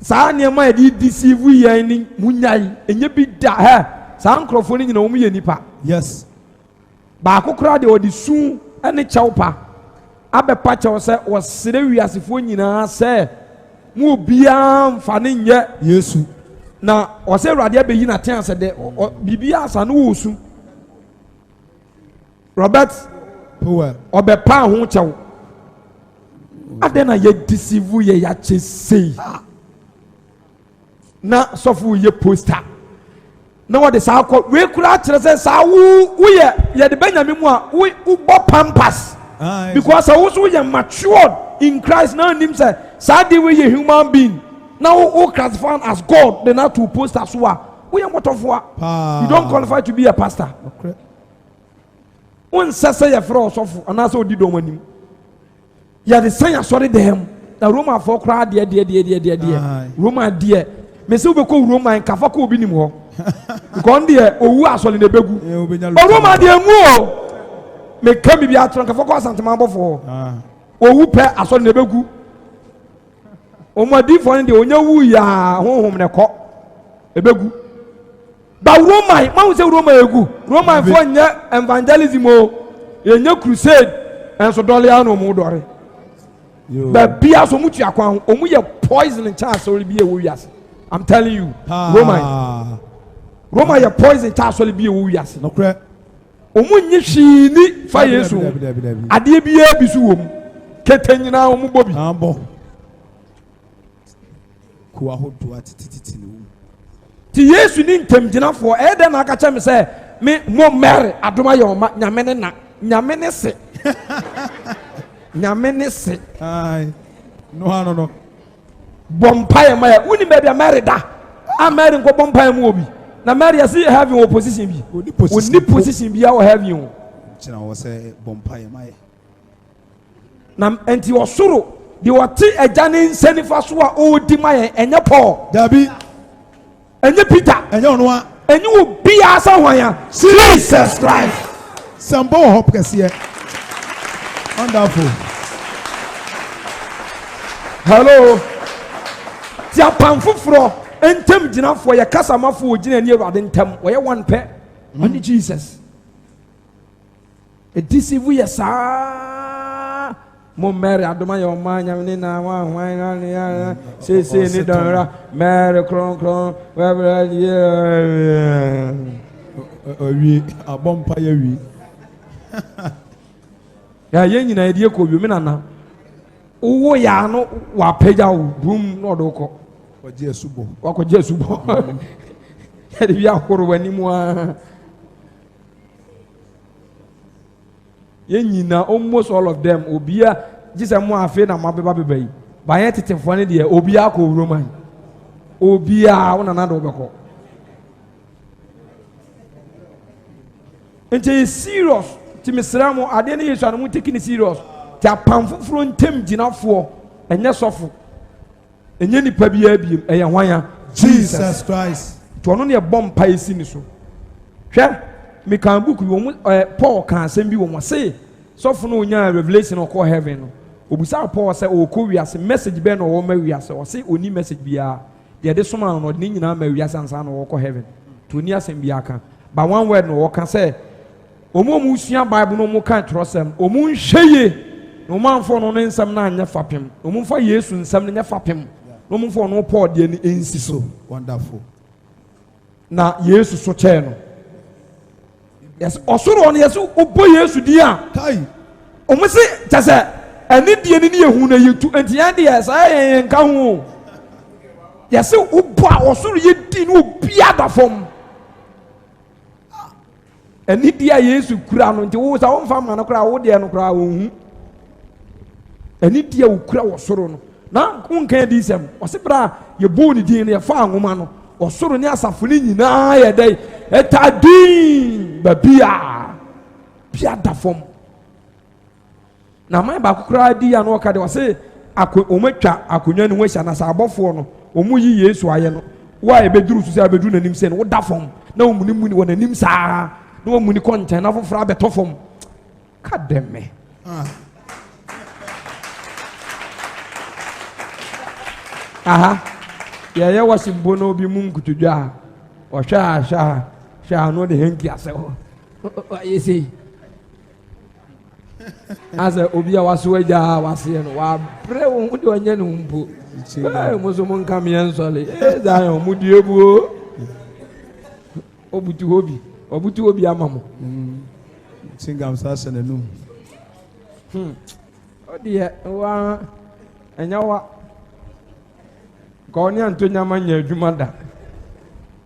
saa nneɛma yɛ de deceive yɛn ni munyai enye bi da ha saa nkrɔfo ni nyina wɔn yɛ nipa yes baako kora de ɔde su ɛne kyɛw pa abɛpa kyɛw sɛ wɔsere wiasefoɔ nyinaa sɛ mu obiara mfa ne nyɛ Yesu na ɔsɛ Awurade abɛyi na ten asɛ de biribiara asa no wɔ su Robert power ɔbɛpa ho kyɛw ade na ye deceive ye ya chese na sɔfo ye poster na what is akɔ we kura kyerɛ sɛ saa wo ye de Benjamin mu a wo bɔ pampas because wo so ye matured in Christ now nim sɛ saa de we ye human being now wo classified as God then not to poster so a wo ye motofo a you don't qualify to be a pastor okay one sɛ ye frɛ sɔfo ana sɛ odi dɔm anim ya de san asɔre dem na Roma for kra de Roma de me se obekɔ Roma nkafa kɔ obi nim hɔ because de owu asɔre na begu Roma de mu o me kam bi atro nkafa kɔ asantema abɔfo owu pɛ asɔre na begu omadi fo ne de onya wu ya honhom ne kɔ ebegu ba Roma ma wo se Roma egu Roma fo nya evangelism o enya crusade enso dɔle ano mu dɔre but bia so mutu akwan omu ye poison in chance so be ewo wiase I'm telling you Roma ye poison chance so be ewo wiase no kra omu nyi hwi ni fa Yesu ade bia bisu wom ketanyina omu bobi ambo ko ahodo atititi ne wo ti Yesu ni ntemgyinafo e de na aka che me se me mo Mary adoma ye oma nyame ne se nyame ne se ai no bompaye maya uni baby Mary da a Mary nko bompaye mu obi na Mary asi having opposition bi oni position bi a o having o kina wo se bompaye maya na enti osoro de wote agya ne nsanifa so a odi maya enye Paul dabi enye Peter enye ono a enye obi asa hwan Jesus Christ sambo hop kese wonderful hello tia pamfoforo entem ginafo ye kasamafo ogina ni Awurade ntem wo ye one pɛ only Jesus e deceive ye saa mo Mary adoma ye o manya ne na wa hwan na ne se ni dora Mary kron wi abompa ye wi ya ye nyina ye die ko wi me nana wo ya no wa pagya wo boom no do ko oje asubo wakoje asubo ya de bia horo wani mu a ye nyina almost all of them obia gise mu afi na mabeba bebai ba ye tetefo ne de obia ko Roman obia wo nana do beko ente serious ti mesramo ade ne Yesu anu take ni serious ti apamfoforo ntem ginafo enye sofo enye nipa bia biem eye hwan Jesus Christ to ono ne bompa esi ni so hwe me kan book wo Paul kan asem bi wo mo say sofo no onya revelation ko heaven no obusa Paul say o ko wiase message be no wo ma wiase o say oni message bia de de soma no de nyina ma wiase ansa no wo ko heaven to ni asem bia kan ba one word no wo kan say omo mu sua Bible no mu kan trosem omu nhweye no man for no nsam na anya fapem no mo fa Yesu nsam na anya fapem no mo for no Paul de ni ensi so wonderful na Yesu so che no yes osoro no Yesu obo Yesu di a kai o mo se tase ani die ni yehu na yetu enti ya de yes ayen nka ho yes obo a osoro ye di no obi adafom ani die a Yesu kura no nti wo sa wo mfa ma no kura wo de no kura wo hu ani die wo kura osoro no na unkan di sem osebra ye bo ni din ye fa anwoma no osoro ni asafo ni nyina ye dai etadin babia bia dafom na mai ba kura di ya no ka de wose omatwa akonwa ni wo hya na sa abofo no omu yi Yesu aye no wa e beduru su se abeduru nanim se no wo dafom na omuni muni wo nanim saa na omuni konten na fofra betofom ka demme aha ya wasimbo no bi mungu tujwa o sha no de henki ase o yesi asa obi a waso aja wase no wa bre wo de onye no mpo mo so mon kam yen sole da yo mu die bu obutu obi amamo singam sasa na num o de wa enya wa Koni Antonia manya adwuma da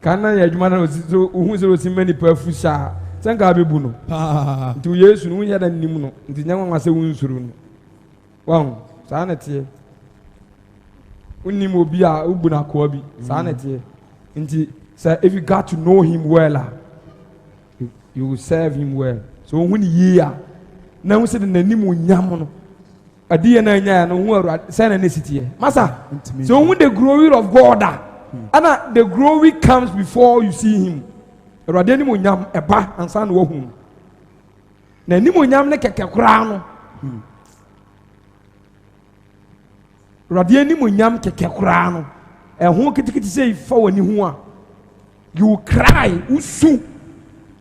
kana ya adwuma na osizo ohun se osimani pa afusha senka abebu no nti Yesu no nya da nim no nti nya nwa se wunsuru no wan saa na tie unnim obi a ubu na ko bi saa na tie nti say if you got to know him well you will serve him well so ohun yi a na hu se de nanim onyam no adiye na nya no hu aru say na nesitie masa so when the glory of God and the glory comes before you see him erade ni mo nyam eba ansa na wo hu na ni mo nyam ne keke kura no erade ni mo nyam keke kura no ehun kitikiti say fa wani hu a you cry usu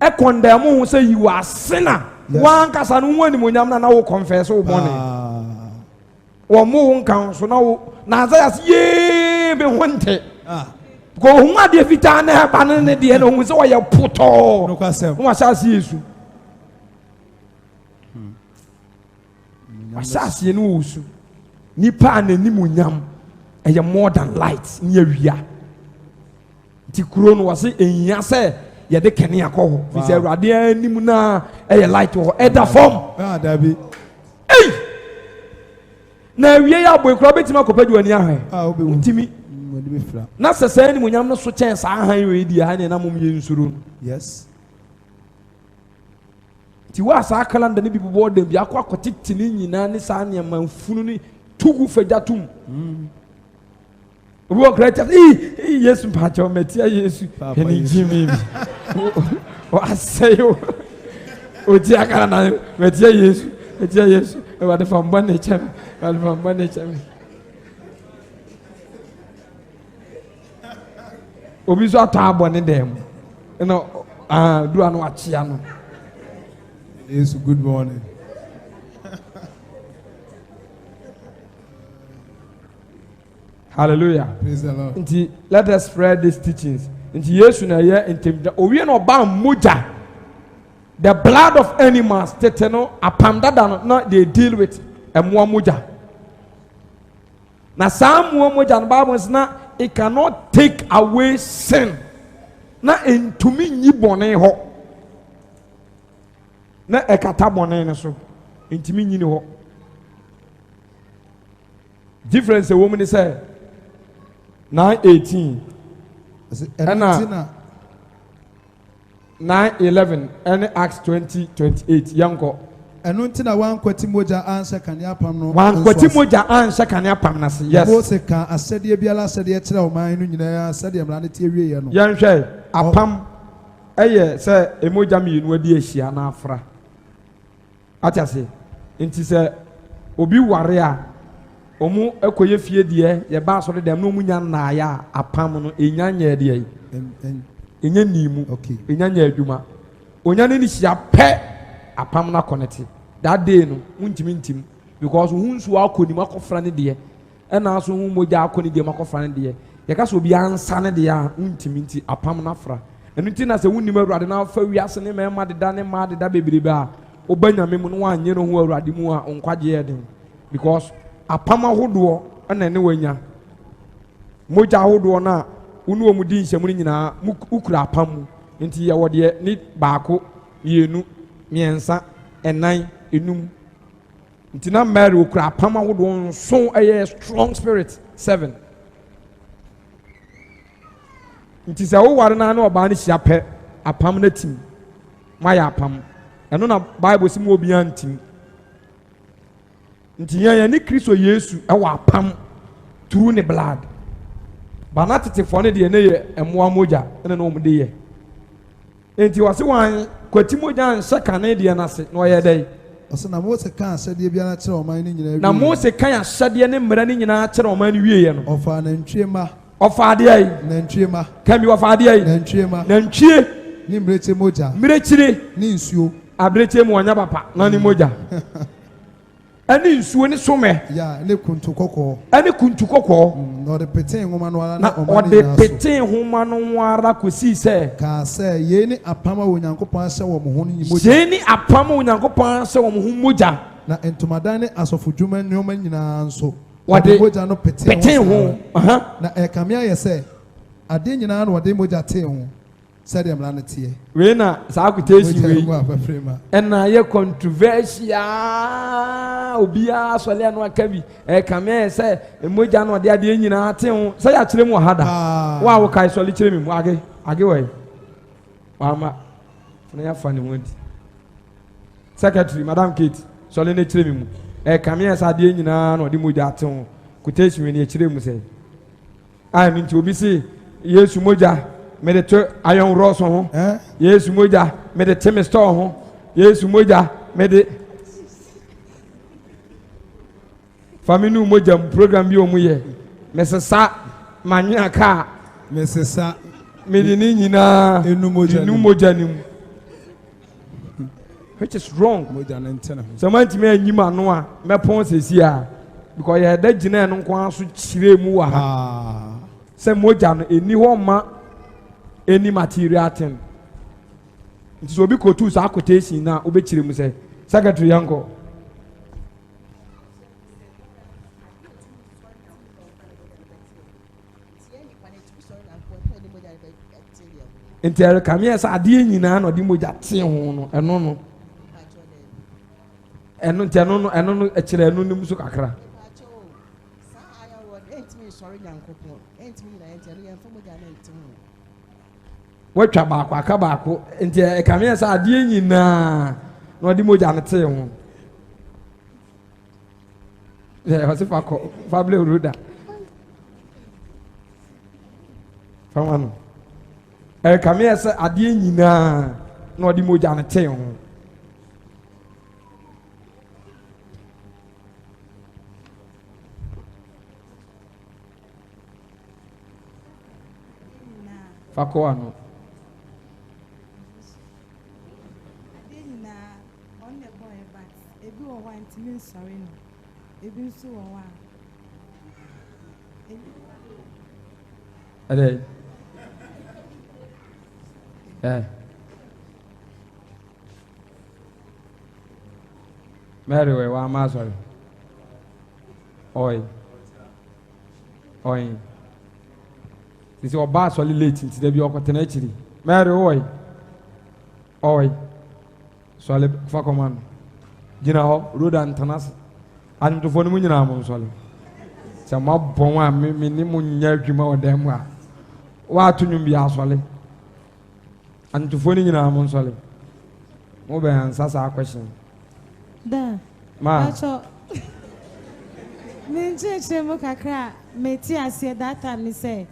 e condemn hu say you are sinner wan kasa no hu ani mo nyam na wo confess wo born wo mo nkan so na wo na Isaiah ye be honte ko hu ade fita na ba ne de na hu se wo ye poto no kwasem hu asase Yesu asase no usu nipa na nimunyam eye more than light ni awia ti kuro no wase ehia se ye de kene akọ fi se awurade animu na eye light wo eda form dabi na wie ya boy kura betima kopadu ani ahwe ntimi na sese ni munyam no so chen sa ahan we di ha ne na mum ye nsuru yes ti wa sa kalanda ni bi bo dem bi akwa kotiti ni nyina ni sa ne manfunu ni tugu fajatum wo kreta Yesu mpacho metia Yesu eni jimi o aseyo o ti akara na metia Yesu e wa de famba ne chem alfamba ne chem obi so atabo ne dem no do anu achia no Yesu good morning hallelujah praise the Lord nti let us spread these teachings nti Yesu na ye intimida owie no ba moja the blood of animals teteno apamdada no na they deal with emwa moja na samuo moja no Bible says na it cannot take away sin na entumi nyi bone ho na ekata bone ne so entumi nyi ne ho difference a woman say 9:18 and 9:11 and Acts 20:28 yanko enu ntina wan kwati moja ansa kania pam no wan kwati moja ansa kania pam na se yes Mose ka asede biala asede kire o man no nyina asede mra ne tie wie ye no yanhwe apam eye se emoja mi nu adi ahia na afra atiase nti se obi ware a omu ekoye fie die ye ba so de dem no munya na ya apam no enyanya de yi enya nimu okay enyanya adwuma onya ne ni hia pe apam na connect that day no untimi ntim because who nso akɔ ni makɔfra ne deɛ ɛna aso hu mogya akɔ ne deɛ makɔfra ne deɛ yɛka sɛ obi ansa ne deɛ a wontimi nti apam no afra ɛno nti na sɛ wonim awurade na afa wiase ne mɛma deda ne ma deda bebrebe a woba nyame mu no woanyɛ no ho awurade mu a nkwagye yɛ den because apam ahodoɔ ɛna ne wanya mogya ahodoɔ no a wo ne wɔ mu di nhyɛmu no nyinaa wokura apam mu nti yɛwɔ deɛ ne baako mmienu mmiɛnsa ɛnan enum nti na Mary wokura apam ahodoɔ nso ɛyɛ strong spirit 7 nti sɛ woware na ne ɔbaa no hyia pɛ apam no atim mayɛ apam ɛno na Bible sɛ mu obiara ntim nti yɛn ne Kristo Yesu ɛwɔ apam through ne blood ba na tetefoɔ no deɛ ne yɛ ɛmmoa mogya ɛne na wɔn de yɛ nti wɔse wɔn kwati mogya nhyɛ kane deɛ no ase na ɔyɛ dɛ ɔsɛ na Mose kan ahyɛdeɛ biara kyerɛ ɔman no nyinaa na Mose kan ahyɛdeɛ ne mmara no nyinaa kyerɛ ɔman no wieɛ no ɔfa nantwie ma ɔfa adeɛ yi nantwie ma kami ɔfa adeɛ yi nantwie ma nantwie ne mmirekyie mogya mmirekyire ne nsuo abirekyie mu ɔnya papa na ne mogya ɛne nsuo ne somɛ ya ne kuntu kɔkɔɔ ɛne kuntu kɔkɔɔ na ɔde petee nwoma no ara na ɔde petee nwoma no ara kɔsii sɛ kaa sɛ yei ne apam a Onyankopɔn ahyɛ wɔ mo ho no mogya yei ne apam a Onyankopɔn ahyɛ wɔ mo ho mogya na ntomadan ne asɔfodwuma nneɛma nyinaa nso wɔde mogya no petee ho na ɛkame ayɛ sɛ adeɛ nyinaa na wɔde mogya tee ho sɛdeɛ mmara no teɛ wei na saa quotation wei mu afɛfrɛ ma ɛna yɛ controversial obiara sɔle ano aka bi ɛkame ayɛ sɛ mogya no ɔde adeɛ nyinaa tee ho sɛ yɛakyerɛ mu ɔha da wo a wokae sɔle kyerɛ me mu age wɔ wama na yɛafa ne ho adi secretary Madam Kate sɔle no kyerɛ me mu ɛkame ayɛ sɛ adeɛ nyinaa na ɔde mogya tee ho quotation wei ne yɛkyerɛ mu sɛ ayɛ nti obi se Yesu mogya mede to ayɔn rɔso ho Yesu mogya mede te me store ho Yesu mogya mede family mogya program bi omu yɛ mesesa manya ka mesesa mede ni nyinaa enu mogya nim which is wrong mogya no ntena so man timi anyim ano a mepon sesi a because yɛ da gyina no nko aso kyire mu wa ha sɛ mogya no eni hɔ ma any material thing nti so obi kotu saa quotation na obɛkyerɛ mu sɛ secretary yanko nti ɛrekame yɛ sɛ adeɛ nyinaa na ɔde mogya tee ho no ɛno no ɛno nti ɛno no ɛkyerɛ ɛno nim so kakra watwa baako aka baako nti ɛkame yɛ sɛ adeɛ nyinaa na ɔde mogya no tee ho ɔse fa ble roda fama no ɛkame yɛ sɛ adeɛ nyinaa na ɔde mogya no tee ho fa kɔ ano sorry no ebi nso wɔ hɔ a ɛdɛ Mary wɔ ama sorry ɔy sisi ɔbaa sɔle late nti dɛbi ɔkɔtena akyiri Mary ɔy sɔle fa kɔma no gyina hɔ roda ntanase adwomtofoɔ no mu nyinaa mo nsɔle sɛ moabɔn a me ne mo nyɛ adwuma wɔ dan mu a woato nwom bi asɔle adwomtofoɔ no nyinaa mo nsɔle mobɛn ansa saa question da ma menkyerɛkyerɛ mu kakra a meti aseɛ that time ne sɛ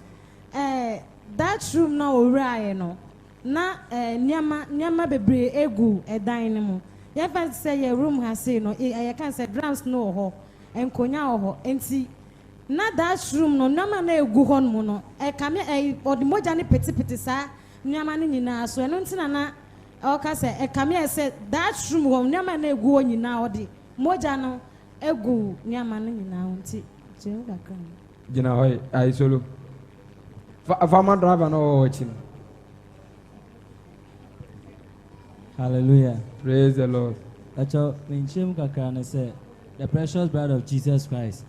that room na ɔwuraeɛ no na nneɛma bebree egu ɛdan no mu yɛfa sɛ yɛ room ha sei no yɛka sɛ drums no wɔ hɔ nkonnwa wɔ hɔ nti na that room no nneɛma na egu hɔ no mu no ɛkame ɔde mogya ne petepete saa nneɛma no nyinaa so ɛno nti na ɔka sɛ ɛkame yɛ sɛ that room hɔ nneɛma na egu hɔ nyinaa ɔde mogya no egu nyama no nyina unti je kakra Jina hoy ai solo farmer driver no watching. Hallelujah. Praise the Lord. That's all. When Shem Kakran said, the precious blood of Jesus Christ.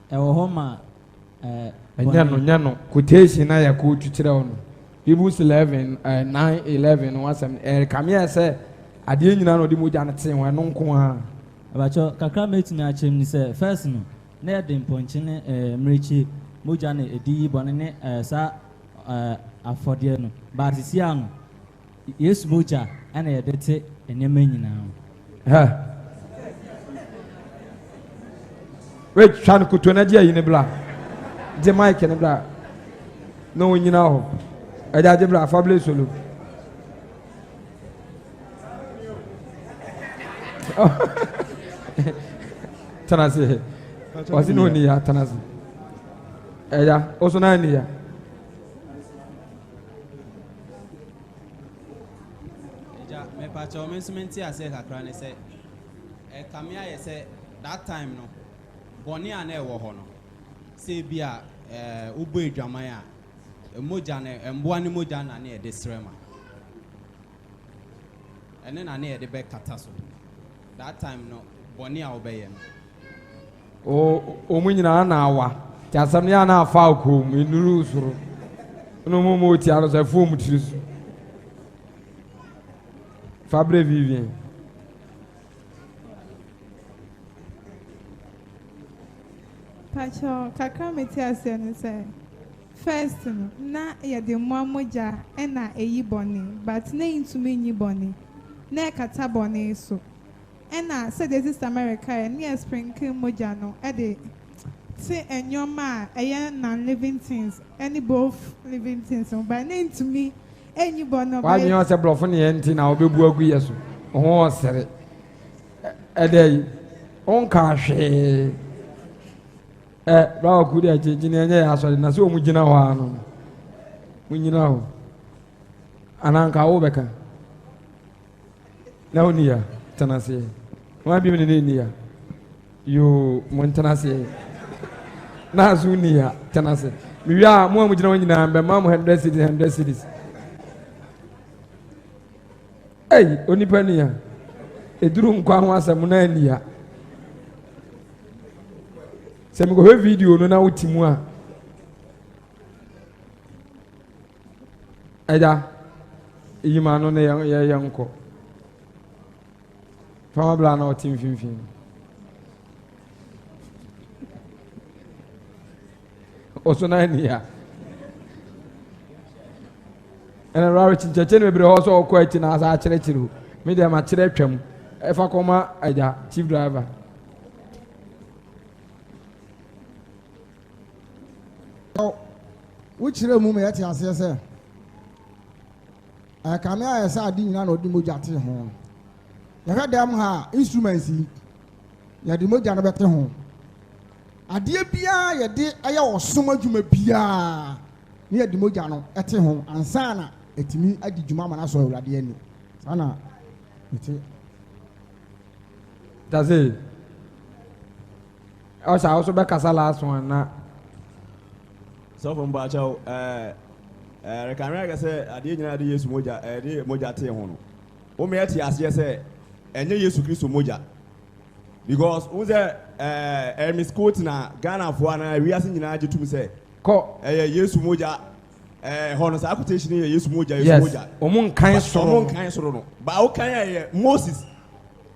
Homa. Nyano. Quotation na ya ku twitire ono. Hebrews 11, 9, 11, once come here say, ade nyina no de moja na ten wa no nko a. Abacho kakra metumi achem ni say first no. Na ya de mponche ne mrechi moja na edi bone ne sa afode no. But isi ano. Yesu moja ana ya dete enyema nyina. Ha. Wait, chan kuto na dia yine bla. De mic ne bla. No nyina ho. Ada de bla fable solo. Tanase. Wasi no ni ya tanase. Eya, oso na ni ya. Pacho mensementi ase kakra ne se kamia ye se that time no boni ana e wo ho no se bia ubo edwaman a emoja ne emboa ne moja na ne e de srema ene na ne e de be kata so that time no boni a obeye no o munyina na awa ti asam ne ana afa ko mu nuru usuru no mo ti aro se fo mu tirisu Fabre Vivien. Pacho, kakra meti ase no say. First no, na ye de moja na eyi boni, but na intumi nyi boni. Na kata boni so. Na say this is America, near sprinkle moja no, de say enyoma eye non-living things, any both living things, but na intumi enyi bono ba nyi o se blofo ne enti na obebu agu yeso ho osere edai on ka hwe ba ku dia jiji ne enye ya so na se o mu gina ho ano mu nyina ho ananka wo beka na onia tanase wa bi me ne ya yo mon tanase na zu nia tanase mi wi mo mu gina ho nyina be ma mo 100 cities Hey, onipania. Eduru nkwa ho asem na ania. Se me go he video no na utimu a. Eja. Iyima no na ya nko. Fama bla na otim finfin. Oso na ania. And a rich entertainment also quite in as I church. Media my church. If I come out, chief driver. Which room at your sir? I come here as I didn't know the Mujati home. You had them ha instruments. You had the Mujana better home. A dear Pia, ya dear, I was so much you may Pia near the Mujano at home and Sana. Etimi adi juma mana so awurade ani sana eti that's it also be kasa last one na so from bacho rekanra ga say ade nyina ade Yesu moja ade moja te ho no o me ati ase say enye Yesu Kristo moja because who say Amos quote na Ghana fo na wi ase nyina age tum say ko Yesu moja hono sa quotation ye Yesu moja omun kan soro no ba o kan ye Moses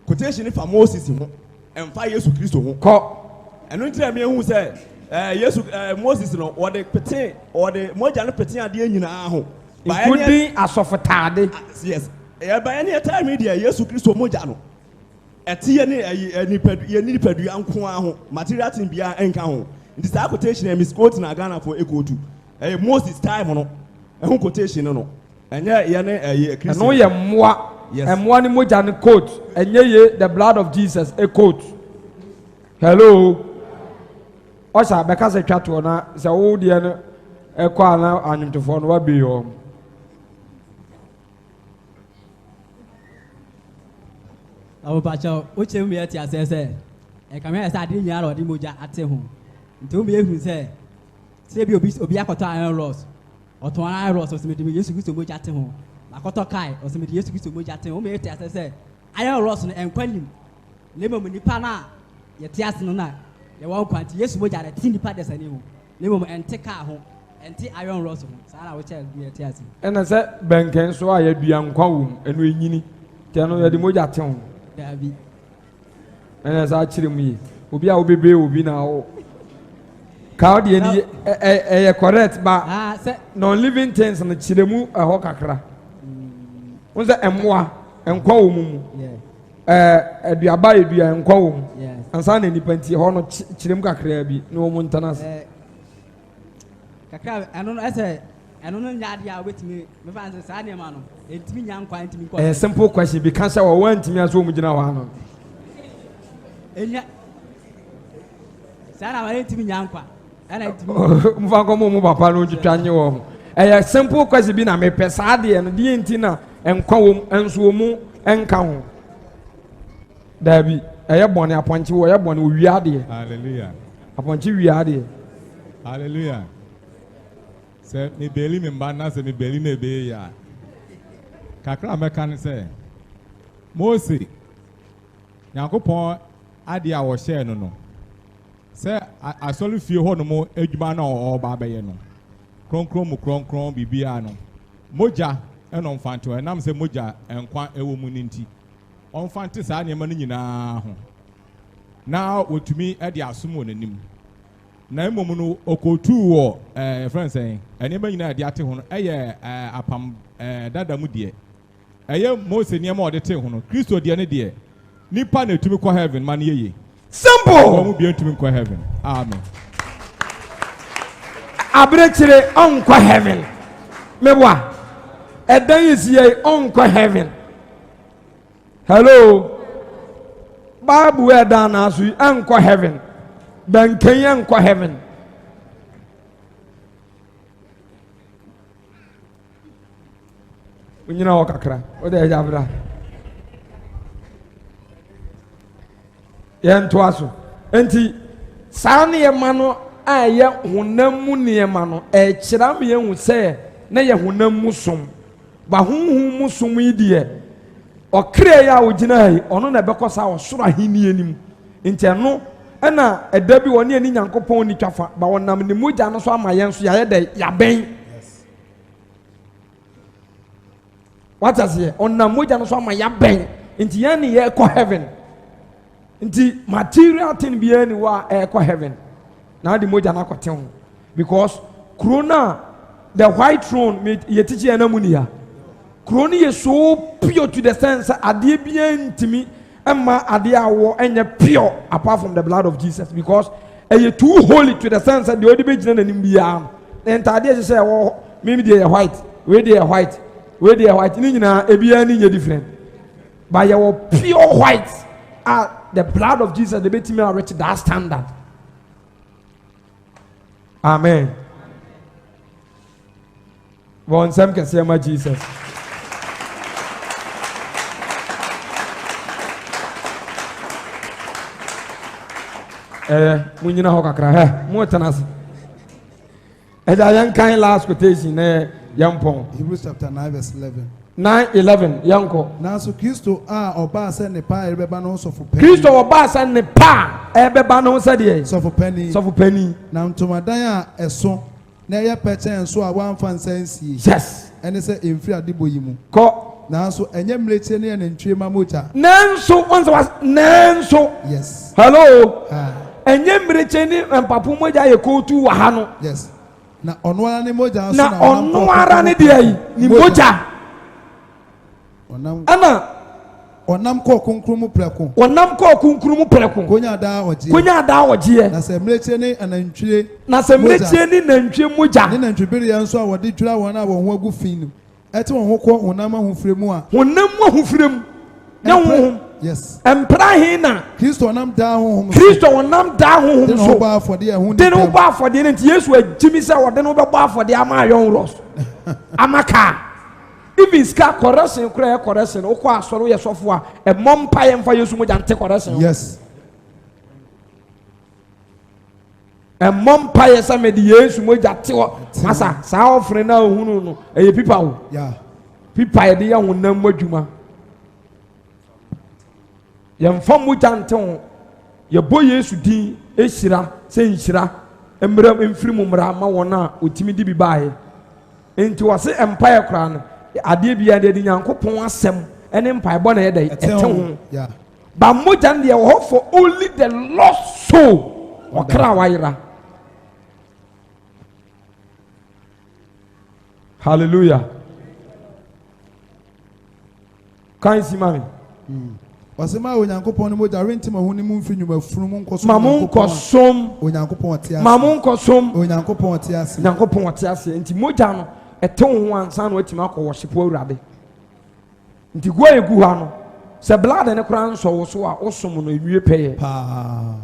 quotation fa Moses ho emfa Yesu Kristo ho ko eno ntira me hu say Yesu Moses no o de pete o de moja no pete ade nyina ho ba including asofotade yes ba any time media Yesu Kristo moja no etie ne ni padu anko ho material thing bia enka ho nti sa quotation e misquote na Ghana for equal Moses time no ehun quotation no enye ye ne Christian no ye moa moa ni moja ni coat enye ye the blood of Jesus a coat hello osa be ka se twato na se wo de no e kwa na anyumtofo no wa bi yo Awopacho, uche mi ati asese. E kamera sa adi nyaro odi moja ate ho. Nti o me ehun se bi obi akoto iron rods. Oto iron rods o se me di Yesu Kristo moja ate ho. Akoto kai o se me di Yesu Kristo moja ate ho. O me ati asese. Iron rods no enkwanim. Lemo mu nipa na ye ti ase no na ye won kwanti Yesu moja ate nipa de sane ho. Lemo mu ente ka ho. Ente iron rods ho. Sa na wo che bi ati ase. Ena se benken so aye dua nkwa wom enu enyini. Te no ye di moja ate ho. Dabi. Ena sa chire mu yi. Obi a obebe obi na o. Ka de ni e correct ba. Non living things no chire mu ho kakra. Wonse emwa enkwa wo mu. Aduaba edua enkwa wo mu. Ansa na nipa nti ho no chire mu kakra bi na wo mu ntana se. Kakra eno no ese eno no nya dia obetimi me fa nse sa ne ma no entimi nya nkwa entimi ko. Simple question bi kan say wo wantimi aso wo mu gina wa no. Enya sana wa entimi nya nkwa. Ana entimi mfa ko mu papa no twitwa nye wo. Simple question bi na me pesa de no de enti na enkwa wo enso wo mu enka ho. Dabi bone aponchi wo bone wi ade. Hallelujah. Aponchi wi ade. Hallelujah. Se me beli me mbana se me beli na be ya. Kakra meka ne se Mose Yakopon ade a wo share no no. Se asolu fie ho no mo adwuma na o ba be ye no. Kronkron mu kronkron bibia no. Moja eno mfanto enam se moja enkwa ewo mu ninti. Onfante saa ne ma no nyinaa ho. Na wotumi ade asomo nanim. Na emom no okotu wo friends ene ba nyina ade ate ho no apam dada mu de Mose ne ma ode te ho no Kristo de ne de nipa na tumi kɔ heaven man yeye simple mu bi tumi kɔ heaven amen abrechire on kɔ heaven mebwa edan yesiye on kɔ heaven hello babu edan na so en kɔ heaven ben kenyan kɔ heaven unyina wo kakra o de jabra yen to aso enti saa ne yemano a ye honam mu ne yemano kira me hu se na ye honam mu som ba honhum mu som yi de okre ya ogina hai ono na bekosa wo soro ahini anim enti eno na eda bi woni ani nyankopon ni twafa ba wonam ne moja no so amaye nso ya de ya ben what is here onam moja no so amaya ben enti yan ne ye ko heaven nti material thing bi ani wa ko heaven na the moja na kote ho because corona the white throne ye teach ya na munia corona ye so pure to the sense ade bi antimi emma ade awo enye pure apart from the blood of Jesus because ye too holy to the sense that the odi be gina nanim bia ntade se wo me dey white we dey white we dey white ni nyina ebia ni nye different but ye wo pure white the blood of Jesus the beti me reach that standard amen bon sam can say my Jesus munyina ho kakra mo tanas yan kan last quotation yampon Hebrews chapter 9 verse 11 9:11 yanko na so Kristo oba se ne pa ebeba no so for penny Kristo oba se ne pa ebeba no se de so for penny na ntomadan a eso na ye pechen so a wan fan sensi yes ene se emfiri adebo yi mu ko na so enye mleche ne ne ntwe ma mocha nanso once was nanso yes hello enye mreche ni mpapu moja ye ko tu wa ha no yes na ono ara ne moja so na ono ara ne de yi ni moja onam ko konkru mu preko konya da oje na se mleche ni anantwie moja ni nantwebere ya nso a wode dwira won a won ho agu fin ete won ho ko honam ahofremu a honam ahofremu na ho yes emprahin na Kristo onam da ho so no ba afode e hu de no ba afode nti Yesu agimi se wode no be ba afode ama ayon ros amaka even ska correction kura correction o kwa asoro ye sofo a e mompa ye mfa Yesu mogya nte correction. Yes. E mompa ye sa me di Yesu mogya te o masa sa offering na ohunu no e pipa wo. Yeah. Pipa ye de ya honam madwuma. Ye mfa mogya nte ho ye bo Yesu din e hira se nhira emra mfiri mu mra ma wona otimi di bi baaye. Enti wase empire kra no ade bia de Nyankopon asem ene mpae bo na ye dey ete ho. Yeah. Ba mogya de wo for only the lost soul okra waira. Hallelujah. Kan si mami. Wasema Onyankopon no mogya rentima ho ni mu mfiri nyuma funu mu nkoso. Mamun kosom. Onyankopon ate ase. Mamun kosom. Onyankopon ate ase. Nyankopon ate ase. Enti mogya no ete ho ansa na watima akọ worship Awurade. Nti go egu ha no. Se blood ne kura nso wo so a osom no ewie peye. Pa.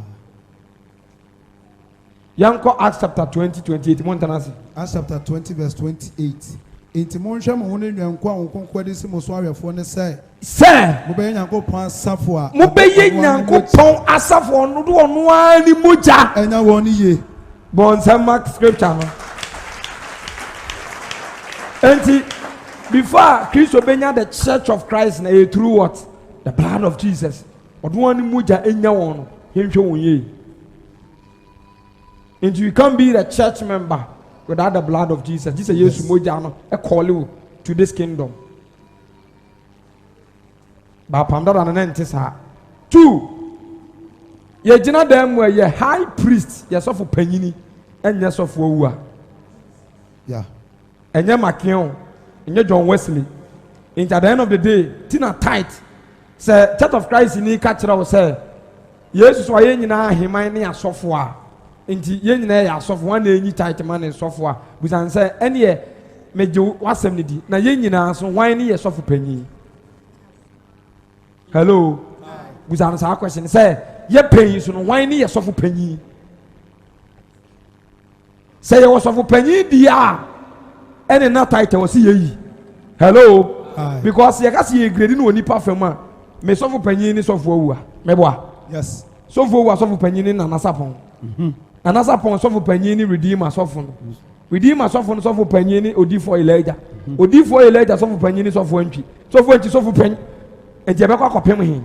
Yanko Acts chapter 20:28 montanasi. Acts chapter 20 verse 28. Enti monhwe mo ne nwanko a wonkonkwa de simo so awefo ne say. Sir, mo be Nyankopon asafo a. Mo be Nyankopon asafo no do ono ani mogya. Enya won ye. Bon some mark scripture no. Enti before Christ obenya the church of Christ na through what? The blood of Jesus. Odo ani mogya enya won no. Hwenhwe won ye. And you can't be the church member without the blood of Jesus. Jesus Yesu mogya no e call you to this kingdom. Ba pandora na nte sa. 2. Ye gina dem we ye high priest, ye sofo panyini, enye sofo owu. Yeah. Enye Makion, enye John Wesley. In at the end of the day, tina tight. Say Church of Christ ni ka kira wo say Yesu so ye nyina heman ne asofo a. Nti ye nyina ya asofo wan na enyi tight man ne sofo a. Busan say ene ye meje wasem ne di. Na ye nyina so wan ne ye sofo panyin. Hello. Busan sa question say ye panyin so no wan ne ye sofo panyin. Say ye sofo panyin di a ene na tight wo si ye yi. Hello. Because ye ka si ye grade no onipa fam a me sofo panyin ni sofo awu a. Meboa. Yes. Sofo awu sofo panyin ni na nasapon. Anasapon sofo panyin ni redeemer sofo no. Redeemer sofo no sofo panyin ni odifo Elijah. Odifo Elijah sofo panyin ni sofo antwi. Sofo antwi sofo panyin. Enti ebe kwa kopem hin.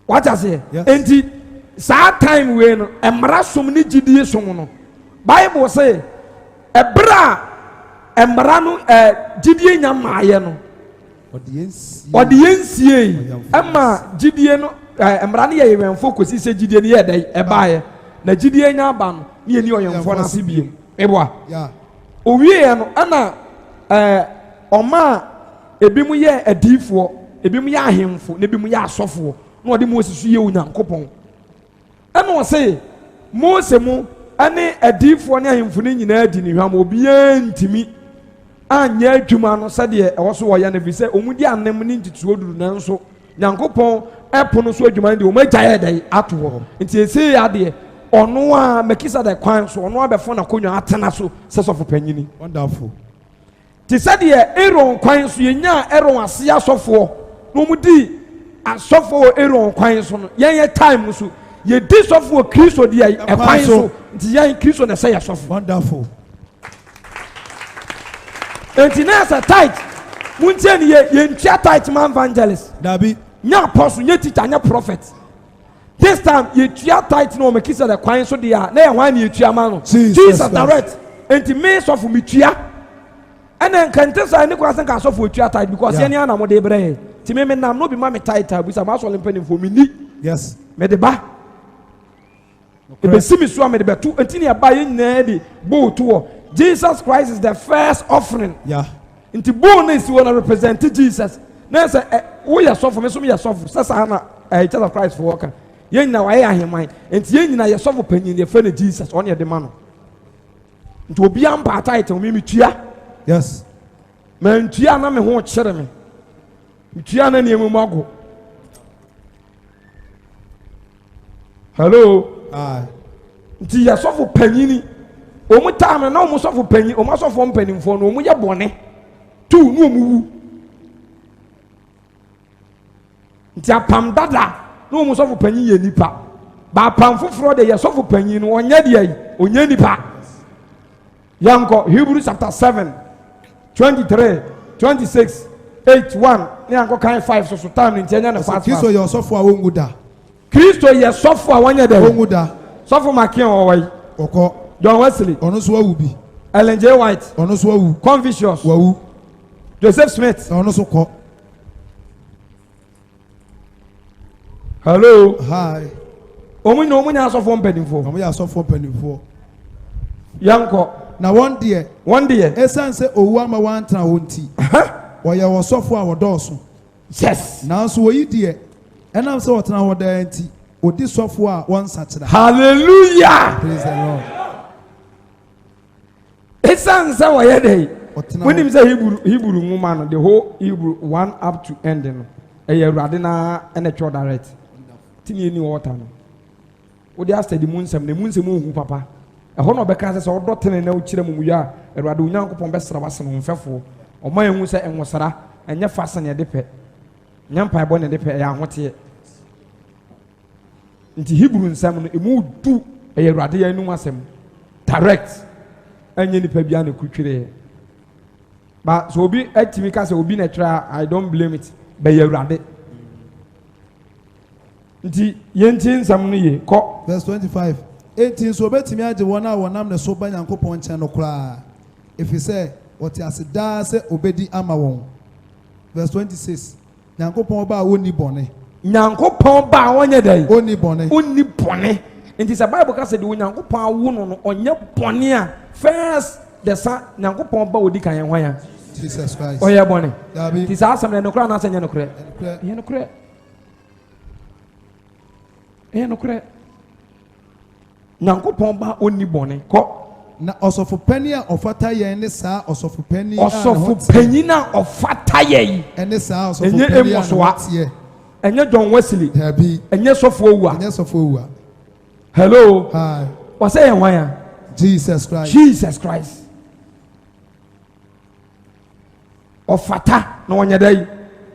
What I say? Enti sa time we no emra som ni gidie som no. Bible say ebra emra no gidie nya maaye no. Odiensie. Emma gidie no emra ne ye wenfo kosi se gidie ne ye dai ebaaye. Na gidie nya aba no ne ni oyemfo na se biem. Eboa. Yeah. Owie no ana oma ebimu ye adifo, ebimu ye ahemfo, ne ebimu ye asofo. Na odi Moses ye Onyankopon. Ana o say Moses mu ane adifo ne ahemfo ne nyina adi ne hwam obi antimi anya adwuma no sade e wo so wo ya na bi se omudi anem ne ntituo duru nanso Nyankopon epono so adwuma de o magyae dai ato ho. Nti ese ya de ono a makisa da kwan so ono abefo na konwa atena so sesofo panyini. Wonderful. Ti sade Aaron kwan so yenya Aaron ase asofo no mudi asofo Aaron kwan so no yen time so ye di sofo Kristo di e kwan so nti yen Kristo na say asofo. Wonderful. Enti na sa tight muntie ni ye ntia tight man evangelist Dabi nya apostle nya teacher nya prophet. This time ye tia tight no makisa da kwan so dia na ye wan ye tia ma no Jesus direct. Enti me sofo me tia ene nkante sa ne kwa san ka sofo tia tight because ye na mo de bre ti me nam no bi ma me tight busa ma so lempa ni for me ni. Yes. Me de ba ebe simi so me de betu enti ne ba ye nyina de bo to Jesus Christ is the first offering. Yeah. Inti bonus wanna represent Jesus. Na say we are suffer me so me suffer. Sasa na Church of Christ for worker. Yen na why aheman. Inti yen na ye suffer panyin ye friend Jesus on ye de man. Inti obi am pa title me tua. Yes. Man tua na me ho kire me. Tua na ne emu Hello. Inti ye suffer panyini. Omu time na omu suffer panyin, omu suffer panyin for no omu ye bone. 2 no mu nti apam dada no mu sɔfo panyin yɛ nipa ba apam foforɔ de yɛ sɔfo panyin no ɔnyɛ deɛ yi ɔnyɛ nipa yankɔ Hebrews chapter 7 23 26 8:1 ne yankɔ kan 5 so time nti ɛnyɛ ne fast Kristo yɛ ɔsɔfo a wɔngu da Kristo yɛ sɔfo a wɔnyɛ dɛ wɔngu da sɔfo makin ɔwɔ yi ɔkɔ John Wesley ɔno so wawu bi Ellen J. White ɔno so wawu Confucius wawu Joseph Smith ɔno so kɔ hello hi ɔmo nya asɔfo mpanimfoɔ ɔmo yɛ asɔfo mpanimfoɔ yankɔ na wɔn deɛ ɛsan sɛ owu ama wɔantena hɔ nti wɔyɛ wɔsɔfo a wɔdɔɔso yes nanso wɔyi deɛ ɛnam sɛ wɔtena hɔ daa nti odi sɔfo a wɔnsakyera hallelujah praise the Lord ɛsan sɛ wɔyɛ dɛ ɔtena wonim sɛ Hebrew nwoma no the whole Hebrew 1 up to end no ɛyɛ Awurade na ɛna twɛ direct tini ni wɔta no wode astadi mu nsɛm na mu nsɛm ohu papa ɛhɔ na ɔbɛka sɛ sɛ ɔdɔ tene na wokyerɛ mu ya Awurade Onyankopɔn bɛsra wase no mfɛfo ɔma yɛhu sɛ ɛnwosara ɛnyɛ fasa ne yɛde pɛ nyɛ mpaebɔ ne yɛde pɛ ɛyɛ ahoteɛ nti Hebrew nsɛm no emu du ɛyɛ Awurade yɛ anum asɛm direct ɛnyɛ nipa bia ne kutwere ba so obi atimi ka sɛ obi na try I don't blame it bɛyɛ Awurade nti yɛnti nsɛm no ye kɔ verse 25 18 so obetimi agye wɔn a wɔnam ne so ba Nyankopɔn nkyɛn no koraa ɛfiri sɛ wɔte ase daa sɛ obedi ama wɔn verse 26 Nyankopɔn ba a wɔnni bɔne Nyankopɔn ba a wɔnyɛ dɛ ɔnni bɔne ɔnni bɔne nti sɛ Bible ka sɛ de Onyankopɔn awo no no ɔnyɛ bɔne a first the son Nyankopɔn ba odi kan yɛn hwan ya Jesus Christ ɔyɛ bɔne dabi nti saa asɛm no nokora na asɛ nyɛ nokorɛ ɛyɛ nokorɛ ɛyɛ nokorɛ Nyankopɔn ba ɔnni bɔne kɔ na ɔsɔfo panyin a ɔfata yɛn ne saa ɔsɔfo panyin ɔsɔfo panyin a ɔfata yɛn ɛne saa ɔsɔfo ɛnyɛ panyin a Amos ɔteɛ ɛnyɛ John Wesley dabi ɛnyɛ sɔfo owua ɛnyɛ sɔfo owua hello hi wɔsɛ yɛn hwan ya Jesus Christ ɔfata na ɔnyɛ dɛ yi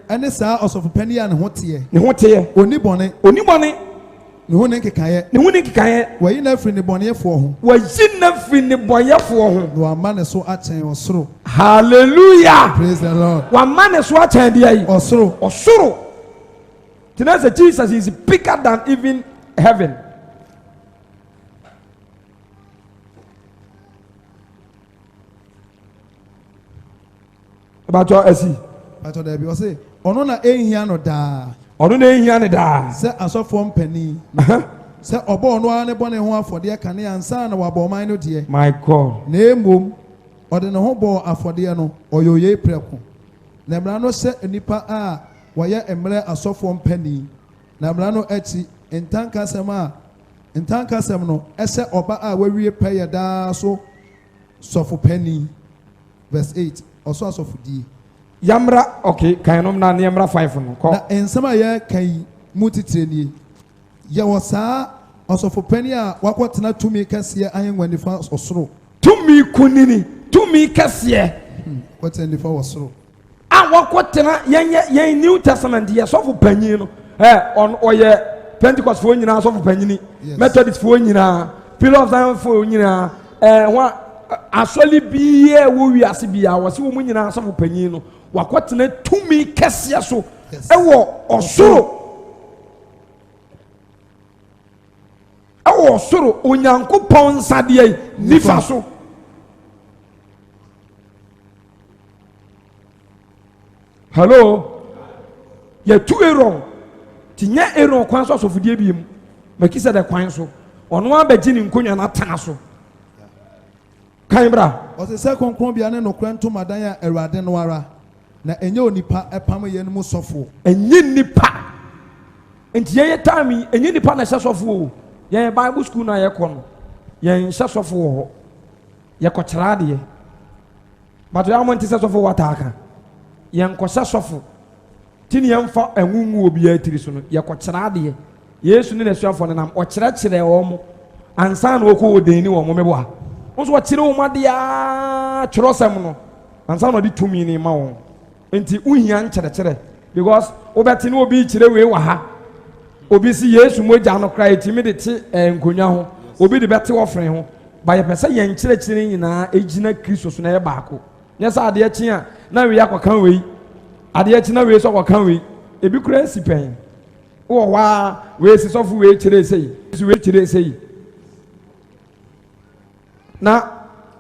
ɛne saa ɔsɔfo panyin a ne ho teɛ oni bɔne ne ho ne nkekaeɛ wɔyi na firi ne bɔneyɛfoɔ ho wɔyi na firi ne bɔyɛfoɔ ho na wama ne so akyɛn ɔsoro hallelujah praise the Lord wama ne so akyɛn deɛ yi ɔsoro tina sɛ Jesus is bigger than even heaven batɔ asi batɔ dɛbi ɔse ɔno na ehia no daa sɛ asɔfoɔ mpanin sɛ ɔbɔ ɔno ara ne bɔ ne ho afɔdeɛ kane ansa na wabɔ ɔman no deɛ my God na emom ɔde ne ho bɔ afɔdeɛ no ɔyɛ oye prɛko na mmara no hyɛ nipa a wɔyɛ mmerɛ asɔfoɔ mpanin na mmara no akyi ntankasɛm no ɛhyɛ ɔba a wawie pɛyɛ daa so sɔfo panin verse 8 ɔso asɔfodie yamra okay kan nom na yamra 5 no kɔ na nsɛm a yɛ kan mu titire nie yɛwɔ saa ɔsɔfo panin a wakɔtena tumi kɛseɛ ahengua nifa ɔsoro tumi kunini tumi kɛseɛ wɔtena nifa wɔ soro a wakɔtena yɛn New Testament yɛ sɔfo panyin no ɔyɛ Pentecost foɔ nyinaa sɔfo panyini Methodist foɔ nyinaa Pillar of Zion foɔ nyinaa wɔn asɔli biara wɔ wiase biara wɔsi wɔn nyinaa sɔfo panyin no wakɔtena tumi kɛseɛ so ɛwɔ ɔsoro Onyankopɔn nsadeɛ nifa so hello yɛtu Aaron ti nyɛ Aaron kwan so asɔfodie bi mu makisa de kwan so ɔno abɛgye ne nkonnwa na atena so kan bra ɔsɛ sɛ kronkron bia ne nokora ntomadan a Awurade no ara na ɛnyɛ onipa ɛpam yɛn mu sɔfo ɛnyɛ nipa nti yɛyɛ time ɛnyɛ nipa na ɛhyɛ sɔfo o yɛn Bible school na yɛkɔ no yɛn hyɛ sɔfo wɔ hɔ yɛkɔkyerɛ adeɛ bato yɛn mo nte sɛ sɔfo wɔ ataaka yɛn kɔhyɛ sɔfo tini yɛn fa ɛnwunwu obiara tiri so no yɛkɔkyerɛ adeɛ Yesu ne n'asuafoɔ no nam ɔkyerɛkyerɛ wɔn mo ansa na wɔkɔ wɔ deni wɔn mo mɛboa nso wɔkyerɛ wɔn adeɛ kyerɛsɛm no ansa no de tumi ni ma wo enti uhia nkyerɛkyerɛ because wobɛte no obi kyerɛ we wa ha obi si Yesu mogya no kra etimi de te nkonwa ho obi de bɛte wɔfren ho ba yɛ pɛsɛ yɛn kyerɛkyerɛ nyinaa egyina Kristo so na yɛ baako nyɛ sɛ adeɛ kye a na we akɔka we adeɛ kye na we so akɔka we ebi kura si pɛn wo wa we si sɔfo we kyerɛ sei si we kyerɛ sei na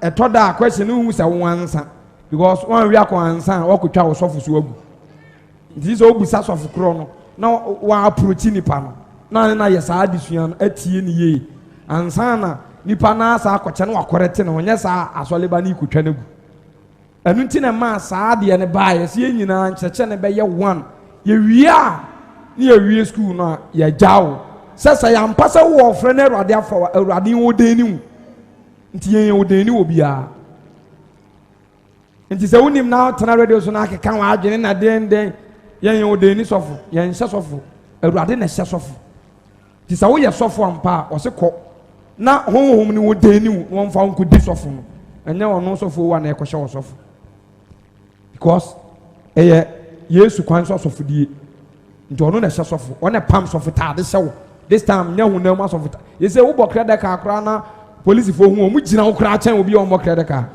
ɛtɔ da question no hu sɛ wo ansa because one we akɔ ansa wakɔtwa wo sɔfo so agu nti sɛ obusa sɔfo korɔ no na wa approach nipa no na yɛ saa adesua no atie ne yie ansa na nipa na saa akɔkyɛ no wakɔrɛte no nyɛ saa asɔleba ne ikotwa no gu ɛno nti na ma saa deɛ ne baa yɛ sɛ nyinaa nkyerɛkyerɛ ne bɛyɛ one yɛwie a ne yɛwie school no a yɛgya wo sɛ yɛampa sɛ wowɔ frɛ no Awurade afa Awurade wɔ dan ni mu nti yɛn wɔ dan ni wɔ biara nti sɛ wonim na tena radio so na akeka wɔ adwene na den yɛn wɔ dan ni sɔfo yɛn hyɛ sɔfo Awurade na hyɛ sɔfo nti sɛ woyɛ sɔfo ampa a ɔse kɔ na honhom ni wɔ dan ni mu wɔn fa nkɔdi sɔfo no ɛnyɛ ɔno sɔfo wa na ɛkɔhyɛ wɔ sɔfo because ɛyɛ Yesu kwan so sɔfodie nti ɔno na ɛhyɛ sɔfo ɔna pam sɔfo taade hyɛ wo this time nyɛ honam asɔfo ta yɛsɛ wobɔ krɛdɛ ka akora na polisifoɔ hu ɔmo gyina wo kora kyɛn obi a ɔmmɔ krɛdɛ ka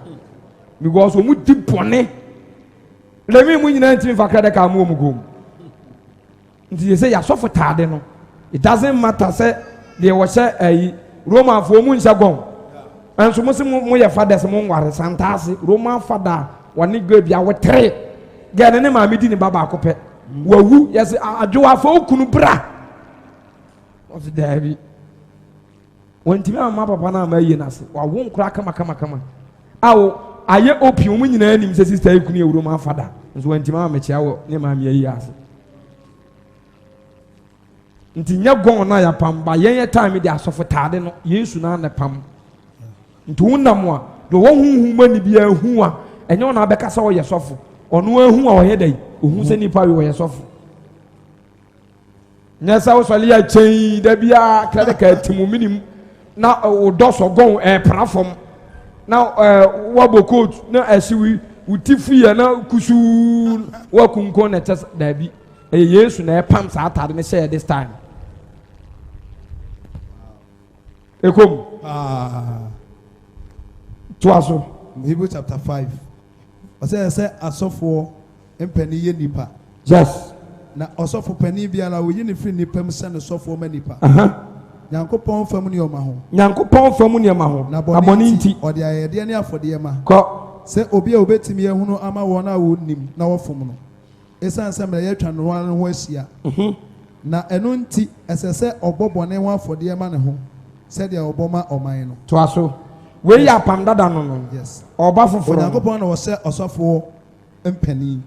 because ɔmo di bɔne lɛmi mu nyinaa ntimi fa krɛdɛ ka mu ɔmo gom nti yɛsɛ yɛasɔfo taade no it doesn't matter sɛ deɛ wɔhyɛ ayi romanfoɔ mu nhyɛ gɔn ɛnso mo se mo yɛ fathers mo nware santaase roman father wɔne gɛ bia wɔtere gɛne ne maame di ne ba baako pɛ wawu yɛsɛ adwowafo okunu bra ɔsi daabi wɔntimi ama papa no ama yie n'ase wawo nkora kama awo ayɛ opium mu nyinaa anim sɛ sister ekunu yɛ roman father nso wɔntimi ama kyia wɔ ne maame ayi ase nti nyɛ gɔn na yɛ pam ba yɛn yɛ time de asɔfo taade no Yesu na ne pam nti wonam a do wɔn huhu ma ni bia hu a ɛnyɛ wɔn abɛka sɛ ɔyɛ sɔfo ɔno ahu a ɔyɛ dɛ ohu sɛ nipa wi ɔyɛ sɔfo nyɛ sɛ wosɔle yɛ kyɛn da bia krɛde ka timu minim na ɔdɔ sɔ gɔn ɛpra fam na wabɔ coat na ɛsi wi ti fi yɛ na kusu wakunko na kyɛ daabi ɛyɛ Yesu na ɛpam saa ataade ne hyɛ this time ekom toa so Hebrews chapter 5 ɔsɛ sɛ asɔfoɔ mpani yɛ nipa yes na ɔsɔfo pani biara oyi ne firi nipa mu sɛ ne sɔfoɔ ma nipa Nyankopɔn fam nneɛma ho Nyankopɔn fam nneɛma ho na bɔne nti ɔde ayɛdeɛ ne afɔdeɛ ma kɔ sɛ obi a obetumi ehunu ama wɔn a wɔnim na wɔfom no esan sɛ mmerɛ yɛtwa no ho ahyia na ɛno nti ɛsɛ sɛ ɔbɔ bɔne ho afɔdeɛ ma ne ho sɛdeɛ ɔbɔ ma ɔman no toa so wei yɛ apam dada no yes ɔba foforɔ Onyankopɔn na wɔhyɛ ɔsɔfoɔ mpani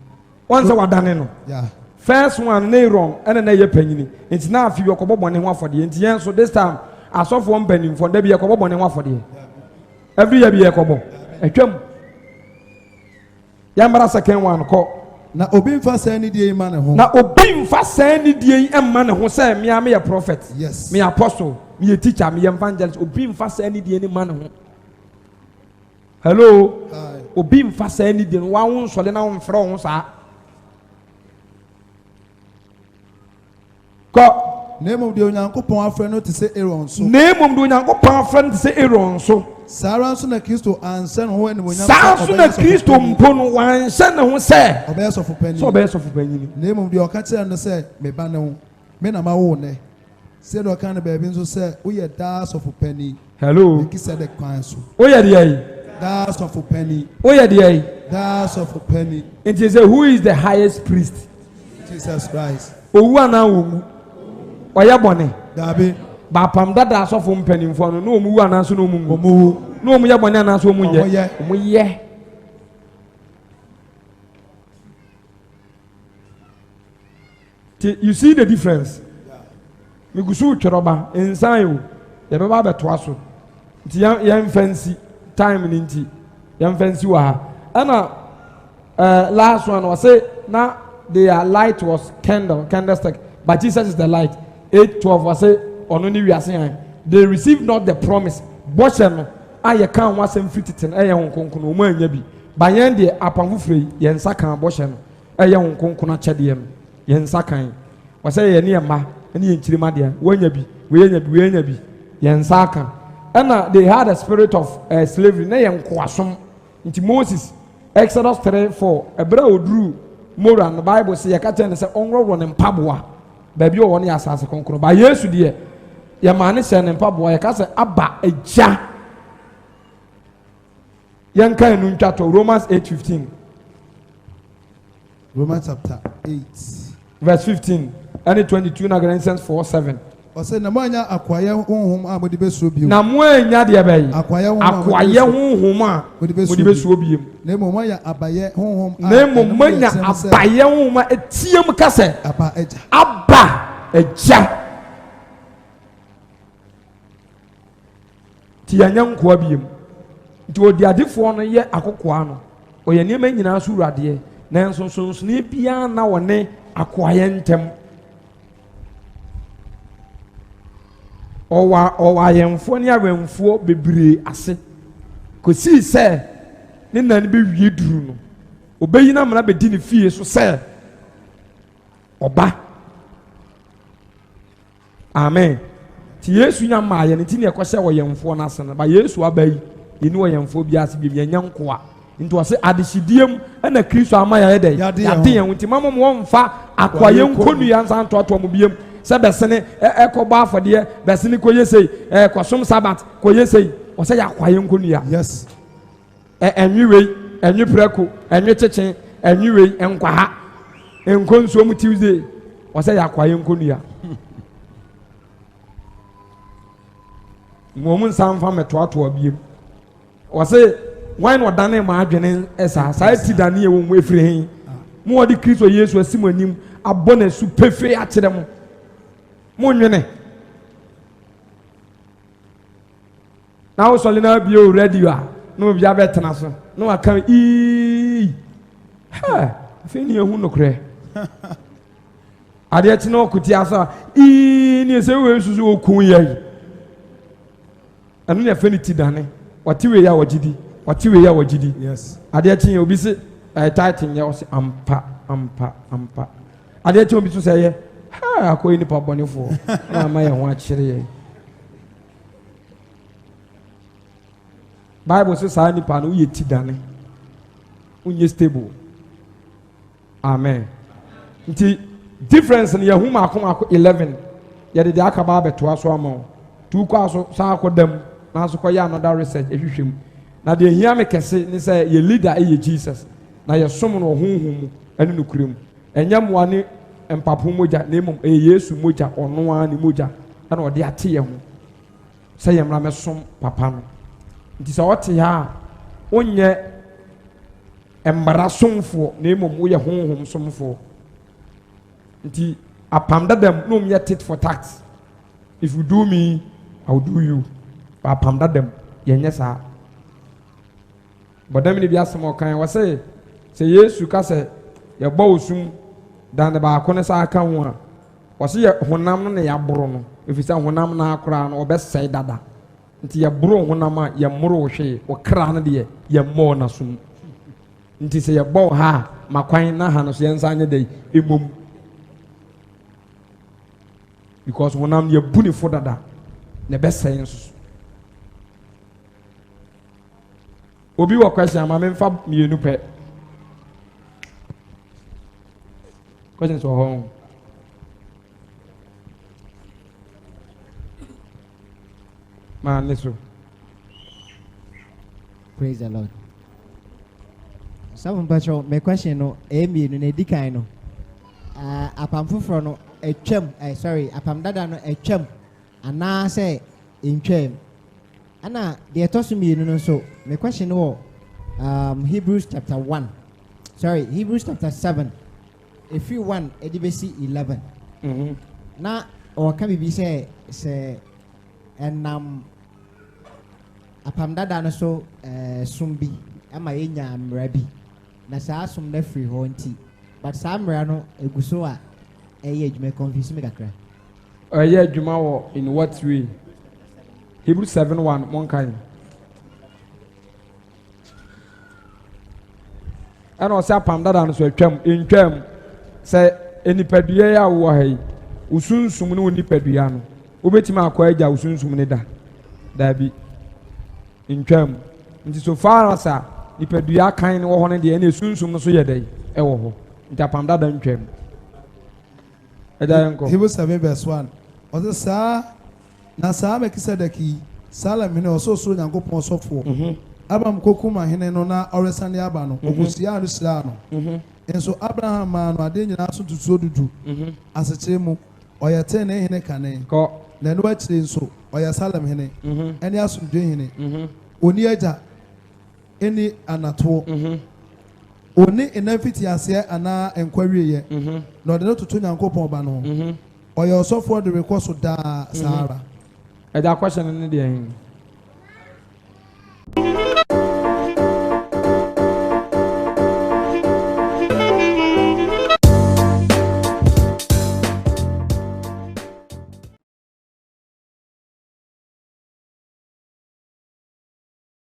wɔn sɛ wadane no yeah first one ne wrong ɛna na yɛ panyini nti na afi yɛkɔbɔ bɔne ho afɔdeɛ nti yɛn so this time asɔfoɔ mpanimfoɔ da bi yɛkɔbɔ bɔne ho afɔdeɛ every year bi yɛkɔbɔ atwam yɛmbara second one kɔ na obi mfa saa nidie yi ma ne ho na obi mfa saa nidie yi ɛmma ne ho sɛ mmea meyɛ prophet yes meyɛ apostle meyɛ teacher meyɛ evangelist obi mfa saa nidie ni ma ne ho hello obi mfa saa nidie no wawo nsɔle na wo mfrɛ wo ho saa kɔ na mmom deɛ Onyankopɔn afrɛ no te sɛ Aaron so na mmom de Onyankopɔn afrɛ no te sɛ Aaron so saa ara nso na Kristo anhyɛ ne ho animuonyam saa nso na Kristo mpo no wanhyɛ ne ho sɛ ɔbɛyɛ sɔfo panyin sɛ ɔbɛyɛ sɔfo panyin na mmom deɛ ɔka kyerɛ no sɛ me ba ne ho me na ma wo nɛ sɛ deɛ ɔka no baabi nso sɛ woyɛ daa sɔfo panyin hello Melkisedek kwan so woyɛ deɛ yi daa sɔfo panyin woyɛ deɛ yi daa sɔfo panyin nti sɛ who is the highest priest Jesus Christ owu anaa wɔwu ɔyɛ bɔne dabi baapam dada asɔfo mpanimfoɔ no na ɔmu wu anaa so na ɔmu wu na ɔmu yɛ bɔne anaa so ɔmu yɛ ɔmu yɛ you see the difference migusu twɛrɛba nsan o yɛbɛba abɛtoa so nti yɛn fancy time ni nti yɛn fancy wɔ ha ɛna last one was say na their light was candlestick but Jesus is the light 8:12 was say ɔno ni wiase yan they received not the promise bɔhyɛ no a yɛ kan ho asɛm firi tete ɛyɛ ho nkonkono ɔmo anya bi bayan de apam foforo yɛn nsa kan bɔhyɛ no ɛyɛ wɔn konkona kyɛdeɛ no yɛn nsa kan wɔsɛ yɛn ne yɛn mma ne yɛn kyirima deɛ wɔnya bi wɔnya bi yɛn nsa kan ɛna they had a spirit of slavery na yɛn nkoasom nti Moses Exodus 3:4 ɛbrɛ oduru Mora no Bible sɛ yɛka kyerɛ ne sɛ ɔnworɔworɔ ne mpaboa baabi a ɔwɔ ne yɛ asase kronkron ba Yesu deɛ yɛmaa ne hyɛ ne mpaboa yɛka sɛ aba agya yɛnka ɛnu ntwatɔ Romans 8:15 Romans chapter 8 verse 15 ɛne 22 na Galatians 4:7 ɔsɛ na mo anya akwayɛ honhom a mode bɛsuo bio na mo anya deɛ bɛyɛ akwayɛ honhom a mode bɛsuo bio na mmom moanya abayɛ honhom a na mmom moanya abayɛ honhom a ɛtie mu ka sɛ aba agya nti yɛnyɛ nkoa biem nti ɔde adefoɔ no yɛ akokoa no ɔyɛ nneɛma nyinaa so wuradeɛ nanso nsonsonoeɛ biara na wɔne akoayɛ ntɛm ɔwɔ ayɛmfoɔ ne awɛmfoɔ bebree ase kɔsii sɛ ne nane bɛwie duru no ɔbɛyi no amana bɛdi ne fie so sɛ ɔba amen nti Yesu nya maa yɛ no nti ne ɛkɔhyɛ ɔyɛmfoɔ no ase no ba Yesu aba yi yɛni ɔyɛmfoɔ bi ase biom yɛnyɛ nkoa nti ɔsɛ adehyedie mu ɛna Kristo ama yɛyɛ dɛ yɛade yɛn ho nti mama mo wɔmfa akoayɛ nkɔnnua nsa ntoatoa mo biam sɛ bɛsene ɛkɔbɔ afɔdeɛ bɛsene kɔyɛ sei kɔsom sabat kɔyɛ sei ɔsɛ yɛ akoayɛ nkɔnnua yes ɛnwiwei ɛnwi prɛko ɛnwi kyekyen ɛnwiwei nkwaha nkonsuom Tuesday ɔsɛ yɛ akoayɛ nkɔnnua mmom nsa mfa mɛtoatoa biem ɔsɛ wan na ɔdane ma adwene saa ti dane ɛwɔ mu efiri hen mu ɔde Kristo Yesu asi mu anim abɔ na su pefee akyerɛ mo mo nwene na wosɔle na bio radio a na obi abɛtena so na waka afei ne ɛhu nokorɛ adeɛ kyi na ɔkote asa ne ɛsɛ wei susu ɔku yɛi ɛno ne ɛfɛ ne ti dane wɔte wei a wɔgyedi adeɛ kyi obi se title nyɛ ɔsɛ ampa adeɛ kyi obi so sɛ yɛ akɔyi nipa bɔnefoɔ na ama yɛn ho akyerɛ yɛn Bible sɛ saa nipa no woyɛ ti dane wonyɛ stable amen nti difference no yɛho maako 11 yɛde de aka ba abɛtoa so ama wo tu kɔ aso saa akɔ dam na aso kɔyɛ another research ɛhwehwɛ mu na deɛ hia me kɛse ne sɛ yɛ leader ɛyɛ Jesus na yɛsom no ɔhonhom mu ɛne no kura mu ɛnyɛ mmoa ne mpapo mogya na mmom ɛyɛ Yesu mogya ɔno ara ne mogya ɛna ɔde ate yɛn ho sɛ yɛn mmara mɛsom papa no nti sɛ ɔte ha a wonyɛ mmara somfoɔ na mmom woyɛ honhom somfoɔ nti apam dadam na ɔmyɛ tit for tax if you do me I will do you apam dadam yɛnyɛ saa bɔdam ne bi asɛm ɔkan wɔ sɛ Yesu ka sɛ yɛbɔ osum dan de baako ne saa aka ho a wɔsɛ yɛ honam no na yɛaboro no ɛfiri sɛ honam no akoraa no ɔbɛsɛe dada nti yɛboro honam a yɛmmoro hwee ɔkra no deɛ yɛmmɔɔ n'asom nti sɛ yɛbɔ ha a makwan na ha no so yɛnsa nyɛ dɛ ɛmmom because honam yɛbu ne fo dada na ɛbɛsɛe nso so obi wɔ question ama memfa mmienu pɛ questions wɔ hɔ maa ne so praise the Lord some mpatsɔ my question no mmienu na edi kan no apam foforɔ no atwam apam dada no atwam anaasɛ ntwam ana deɛ ɛtɔ so mmienu no nso my question wɔ Hebrews chapter 7 if you 1 edibesi 11 na ɔka bibi sɛ ɛnam apam dada no so som bi ama yɛnya mmara bi na saa som no afiri hɔ nti but saa mmara no egu so a ɛyɛ adwuma confuse me kakra ɛyɛ adwuma wɔ in what way Hebrews 7:1 monkan ɛna ɔsɛ apam dada no so atwam ntwam sɛ nipadua yi a wowɔ ha yi wosunsum ne wo nipadua no wobɛtumi akɔ agya wosunsum ne da daabi ntwam nti so far as a nipadua kan ne wɔ hɔ no deɛ ɛna esunsum no so yɛ dɛ ɛwɔ hɔ nti apam dada ntwam ɛda yɛn kɔ Hebrews 7:1 ɔsɛ saa na saa Melkisedeki Salem hene ɔsoro Nyankopɔn ɔsɔfoɔ Abraham kokum ahene no na ɔresane aba no ɔkɔsia no sira no nso Abraham maa no ade nyinaa so tutuo dudu asekyerɛ mu ɔyɛ tee ne hene kane na ɛno akyire nso ɔyɛ Salem hene ɛne asomdwe hene oni agya ɛni anatoɔ oni ɛnam fiti aseɛ anaa nkwawieyɛ na ɔde no toto Nyankopɔn ba no ho ɔyɛ ɔsɔfoɔ de rekɔ so daa saa ara ɛda akɔhyɛ no ne deɛ